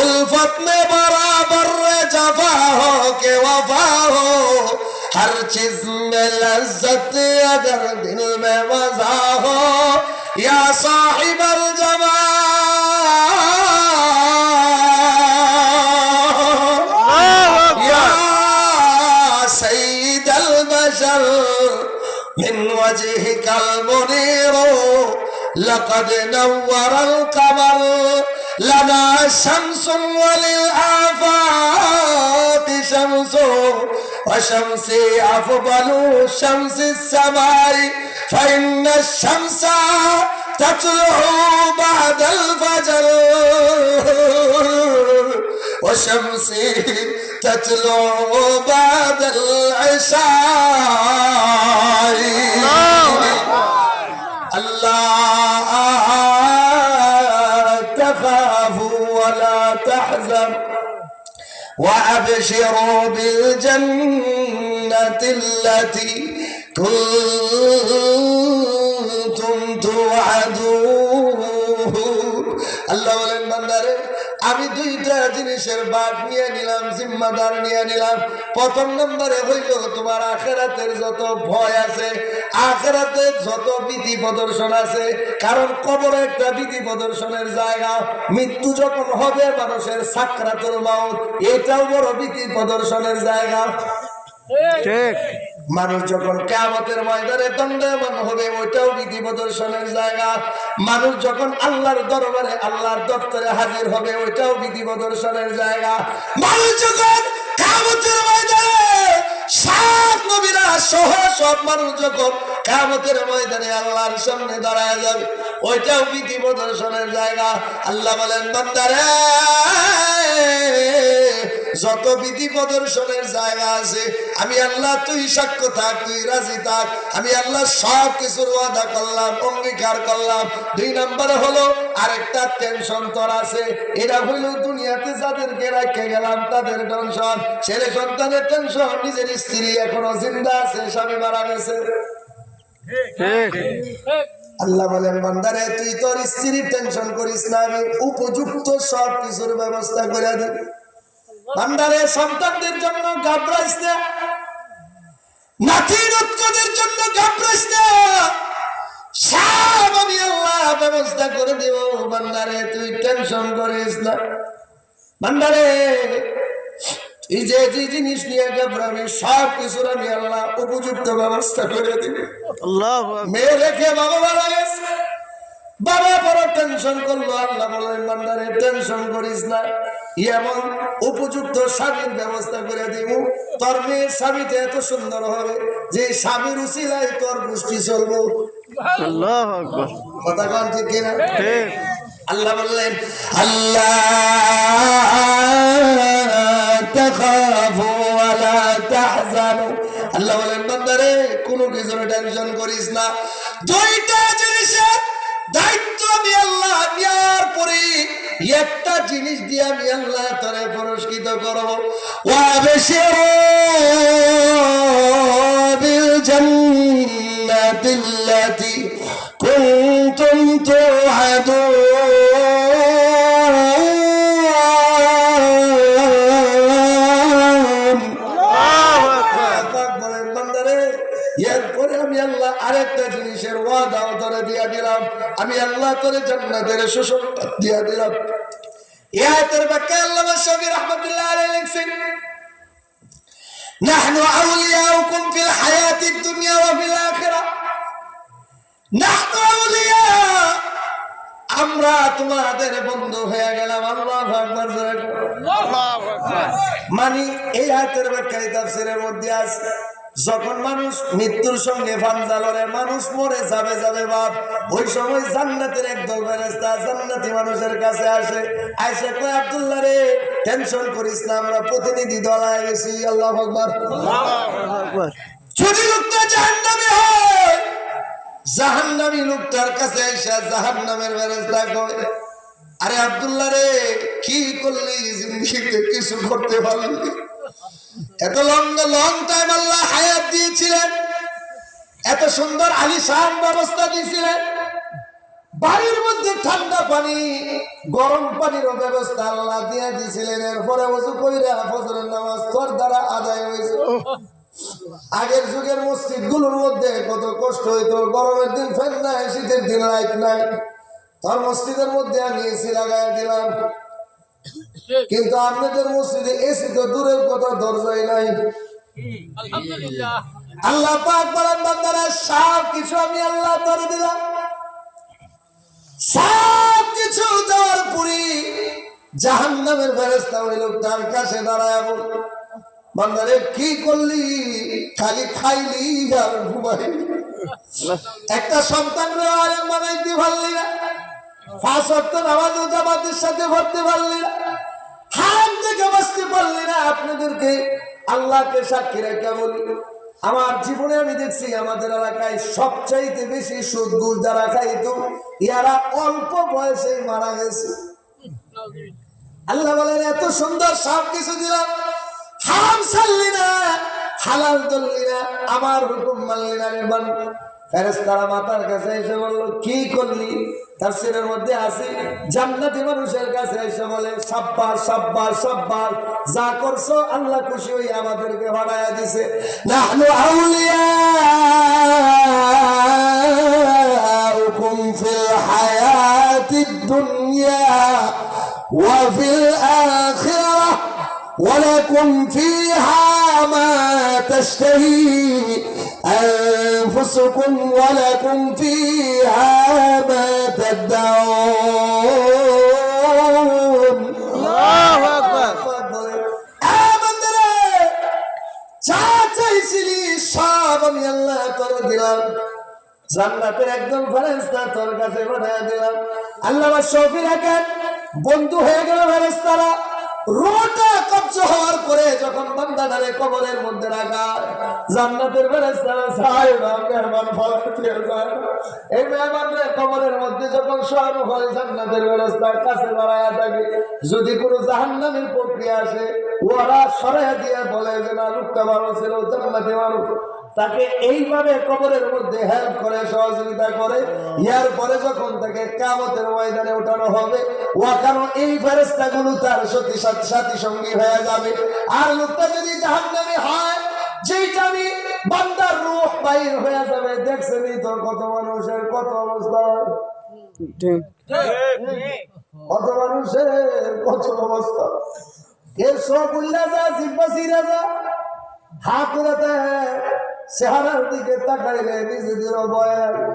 उल्फत में बराबर जफा हो के वफा हो, हर चीज में लज्जत अगर दिल में मजा हो, या साहिब अल जमाल या सईद अल बशर मिन वजहिकल मुनीर लक़द नव्वरल क़मर लना शम्सुन वलिलआफाक़ शम्सु वशम्सी अफ़ज़लु शम्सि समाई फ़इन्न शम्सा तत्लुउ बअदल फ़ज्र वशम्सी तत्लुउ बअदल इशाई। अल्लाह تخافوا ولا تحزنوا وأبشروا بالجنة التي كنتم توعدون। আল্লাহ বলেন বান্দারে আমি দুইটা জিনিসের ভাগ নিয়ে নিলাম, জিম্মাদার নিয়ে নিলাম। প্রথম নম্বরে হইল তোমার আখিরাতের যত ভয় আছে, আখিরাতের যত বিধি প্রদর্শন আছে, কারণ কবর একটা বিধি প্রদর্শনের জায়গা। মৃত্যু যখন হবে মানুষের সাকরাতুল মাউত, এটাও বড় বিধি প্রদর্শনের জায়গা। ঠিক মানুষ যখন কিয়ামতের ময়দানে দণ্ডায়মান হবে, ওইটাও বিধি প্রদর্শনের জায়গা। মানুষ যখন আল্লাহর দরবারে আল্লাহর দপ্তরে হাজির হবে, ওইটাও বিধি প্রদর্শনের জায়গা। মানুষ যখন কিয়ামতের ময়দানে সাত নবীরা সহ সব মানুষ যখন কিয়ামতের ময়দানে আল্লাহর সামনে দাঁড়ায় যাবে, ওইটাও বিধি প্রদর্শনের জায়গা। আল্লাহ বলেন বান্দারে যত বিধি প্রদর্শনের জায়গা আছে আমি আল্লাহ তুই সাক্ষ্য থাক, তুই রাজি থাক, আমি আল্লাহ সব কিছুর ওয়াদা করলাম, অঙ্গীকার করলাম। দুই নম্বরে হলো আরেকটা টেনশন তোর আছে, এটা হইল দুনিয়াতে যাদেরকে রাখতে গেলাম তাদের টেনশন, ছেলে সন্তানের টেনশন, নিজের স্ত্রী এখনো জিন্দা আছে, স্বামী মারা গেছে। ঠিক আল্লাহ বলেন বান্দারে তুই তোর স্ত্রীর টেনশন করিস না, আমি উপযুক্ত সব কিছুর ব্যবস্থা করে দেব। বান্দারে সন্তানদের জন্য ঘাবড়াইস না, নাতির উৎকদের জন্য ঘাবড়াস না, সব আমি আল্লাহ ব্যবস্থা করে দেব। বান্দারে তুই টেনশন করিস না। বান্দারে তুই যে যে জিনিস নিয়ে ঘাবড়াবি সব কিছুর আমি আল্লাহ উপযুক্ত ব্যবস্থা করে দিব। আল্লাহু মেয়ে রেখে বাবা মারা গেছে, বাবা বড় টেনশন করলো। আল্লাহ বললেন বান্দারে টেনশন করিস না, এমন উপযুক্ত স্বামীর ব্যবস্থা করে দিব। তোর মেয়ের স্বামীটা এত সুন্দর হবে যে স্বামীর উসিলায় তোর গোষ্ঠী চলবো। আল্লাহু আকবার। কথা কন ঠিক কিনা? ঠিক। আল্লাহ বললেন আল্লাহ তাখাফু ওয়া লা তাহজানু। আল্লাহ বলেন বান্দারে কোনো কিছু টেনশন করিস না। দুইটা জিনিসের দায়িত্ব আমি আল্লাহ নেওয়ার পরে একটা জিনিস দিয়ে আমি আল্লাহ তোরে পুরস্কৃত করব। ওয়াবশিরু বিল জান্নাতিল্লাতী কুনতুম তুআদুন। এরপরে আমি আল্লাহ আরেকটা জিনিসের ওয়াদাও ধরে দিয়া দিলাম, আমি আল্লাহ তোরে জান্নাতের সুসংবাদ দিয়া দিলাম। এই আয়াতের ব্যাখ্যা আল্লামা শাফিঈ রাহমাতুল্লাহ আলাইহি লিখছেন, নাহনু আউলিয়াউকুম ফিল হায়াতিদ দুনিয়া ওয়া ফিল আখিরাহ। নাহনু আউলিয়া, আমরা তোমাদের বন্ধু হয়ে গেলাম। আল্লাহু আকবার। আল্লাহু আকবার। মানে এই আয়াতের ব্যাখ্যায় তাফসীরের মধ্যে আছে যখন মানুষ মৃত্যুর সঙ্গে ফাঞ্জা লড়ে, মানুষ মরে যাবে যাবে বাপ, ওই সময় জান্নাতের একদল ফেরেশতা জান্নাতি মানুষের কাছে আসে, আয়েশা কয় আব্দুল্লাহ রে টেনশন করিস না, আমরা প্রতিনিধি দল হয়ে গেছি। আল্লাহু আকবার। আল্লাহু আকবার। যদি লোকটা জাহান্নামী হয়, জাহান্নামী লোকটার কাছে আয়েশা জাহান্নামের ফেরেশতা কয়, আরে আব্দুল্লাহ রে কি করলি জিন্দেগিতে, কিছু করতে পারলি? এত লং টাইম আল্লাহ হায়াত দিয়েছিলেন, এত সুন্দর আলিশান ব্যবস্থা দিয়েছিলেন, বাড়ির মধ্যে ঠান্ডা পানি গরম পানিরও ব্যবস্থা আল্লাহ দিয়ে দিয়েছিলেন। এরপরে ওযু কইরা ফজরের নামাজ তোর দ্বারা আদায় হয়েছে। আগের যুগের মসজিদ গুলোর মধ্যে কত কষ্ট হইতো, গরমের দিন ফ্যান নাই, শীতের দিন লাইট নাই। তোর মসজিদের মধ্যে আমি এসি লাগাই দিলাম, কিন্তু আপনাদের মসজিদে এসি তো দূরের কথা, দরজাই নাই। আলহামদুলিল্লাহ। আল্লাহ পাক বলেন বান্দারা সব কিছু আমি আল্লাহ ধরে দিলাম। সব কিছু দেওয়ার পরে জাহান্নামের ফেরেশতা ওই লোকটার কাছে দাঁড়ায় বল, বান্দারে কি করলি? খালি খাইলি আর ঘুমাইলি, একটা সন্তান আলেম বানাইতে পারলি না, 5 ওয়াক্ত নামাজ জামাতের সাথে পড়তে পারলি না, হারাম থেকে বাঁচতে পারলি না। আপনাদেরকে আল্লাহকে সাক্ষী রেখে বলি, আমার জীবনে আমি দেখছি আমাদের এলাকায় সবচাইতে বেশি সুদ ঘুষ যারা খাইতো ইয়ারা অল্প বয়সে মারা গেছে। আল্লাহ বলেন এত সুন্দর সব কিছু দিলাম, হারাম ছাড়লি না, হালাল ধরলি না, আমার হুকুম মানলি না রে বান্দা। ফেরেশতারা মাতার কাছে এসে বলল কি করলি? তাফসীরের মধ্যে আছে জান্নাতি মানুষের কাছে এসে বলে সাব্বাস সাব্বাস সাব্বাস, যা করছো আল্লাহ খুশি হয়ে আমাদেরকে বাড়ায়া দিছে। নাহনু আউলিয়াউকুম ফিল হায়াতিদ দুনিয়া ওয়া ফিল আখিরাহ ولكم فيها ما تشتهي أنفسكم ولكم فيها ما تدعون. الله أكبر. আমাদের যা চাইছিলি সব আমি আল্লাহ করে দিলাম। জান্নাতের একদম ফেরেশতা তোর কাছে পাঠিয়ে দিলাম। আল্লাহ শফি রাখেন বন্ধু হয়ে গেল ফেরেশতারা। রোটা কবজ হওয়ার পরে যখন বান্দাটারে কবরের মধ্যে রাখা, জান্নাতের ফেরেশতারা সাহেবা মেহমান ফলাতে যায়, এই মেহমানরে কবরের মধ্যে যখন শোয়ানো হয় জান্নাতের ফেরেশতার কাছে দাঁড়ায়া থাকে। যদি কোনো জাহান্নামের প্রক্রিয়া আসে ওরা সরাইয়া দিয়ে বলে যে না লোকটা ভালো ছিল, জান্নাতে মানুষ, তাকে এইভাবে কবরের মধ্যে হেল্প করে, সহযোগিতা করে। ইয়ার পরে যখন তাকে কিয়ামতের ময়দানে ওঠানো হবে, ওখানে এই ফেরেশতাগুলো তার সাথী সঙ্গী হয়ে যাবে। আর লোকটা যদি জাহান্নামী হয়, যেইটা আমি বাইর হয়ে যাবে। দেখছেনই তো কত মানুষের কত অবস্থা, ঠিক কত মানুষের কত অবস্থা। কে সব উল্লা যা জিব্বা সিরা যা হাত উড়াতে চেহারার দিকে তাকাইলে নিজেদেরও ভয় লাগে।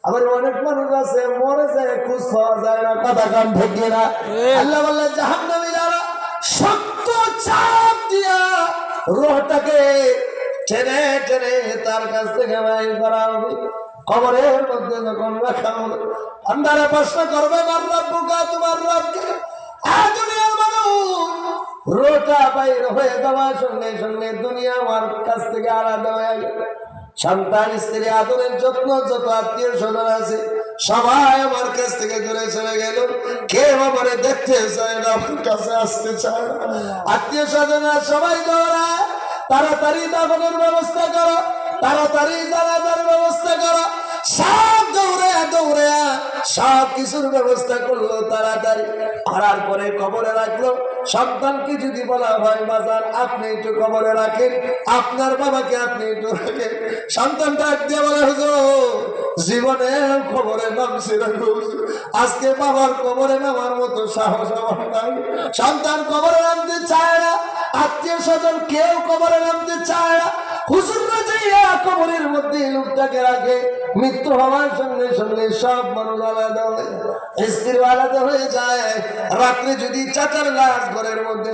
আবার অনেক মানুষ আছে মরে যায়, খুশ হওয়া যায় না, কথা কান ঢেকে না। আল্লাহ বললেন জাহান্নামীরা শক্ত চাপ দিয়া রোহটাকে টেনে টেনে তার কাছ থেকে বাইর করা হবে। কবরের মধ্যে যখন রাখা হবে, আন্ধারে প্রশ্ন করবে মার রব্বুকা, তোমার রবকে। আর দুনিয়ার মানুষ রোটা বাইর হয়ে যাওয়ার সঙ্গে সঙ্গে দুনিয়া আমার কাছ থেকে আলাদা হয়ে গেল। সন্তান, স্ত্রী, আদরের যত্ন, যত আত্মীয় স্বজন আছে সবাই আমার কাছ থেকে দূরে চলে গেল। কেউ আমারে দেখতে চায় না, আমার কাছে আসতে চায় না। আত্মীয় স্বজনরা সবাই দৌড়ায়, তাড়াতাড়ি দাফনের ব্যবস্থা করো, তাড়াতাড়ি জানাজার ব্যবস্থা করো। সব দৌড়ে দৌড়ে সব কিছুর ব্যবস্থা করলো তাড়াতাড়ি। করার পরে কবরে রাখলো। সন্তানকে যদি বলা হয় বাজার আপনি একটু কবরে রাখেন, আপনার বাবাকে আপনি একটু রাখেন, সন্তান ডাক দিয়ে বলে হুজুর জীবনে কবরে নামছি না হুজুর, আজকে বাবার কবরে নামার মতো সাহস আমার নাই। সন্তান কবরে নামতে চায় না, আত্মীয় স্বজন কেউ কবরে নামতে চায় না। হুজুররা যাইয়া কবরের মধ্যে লোকটাকে রাখে। মৃত্যু হওয়ার সঙ্গে সঙ্গে সব মানুষ আলাদা হয়ে যায়, স্ত্রী আলাদা হয়ে যায়। রাত্রে যদি চাচার লাশ ঘরের মধ্যে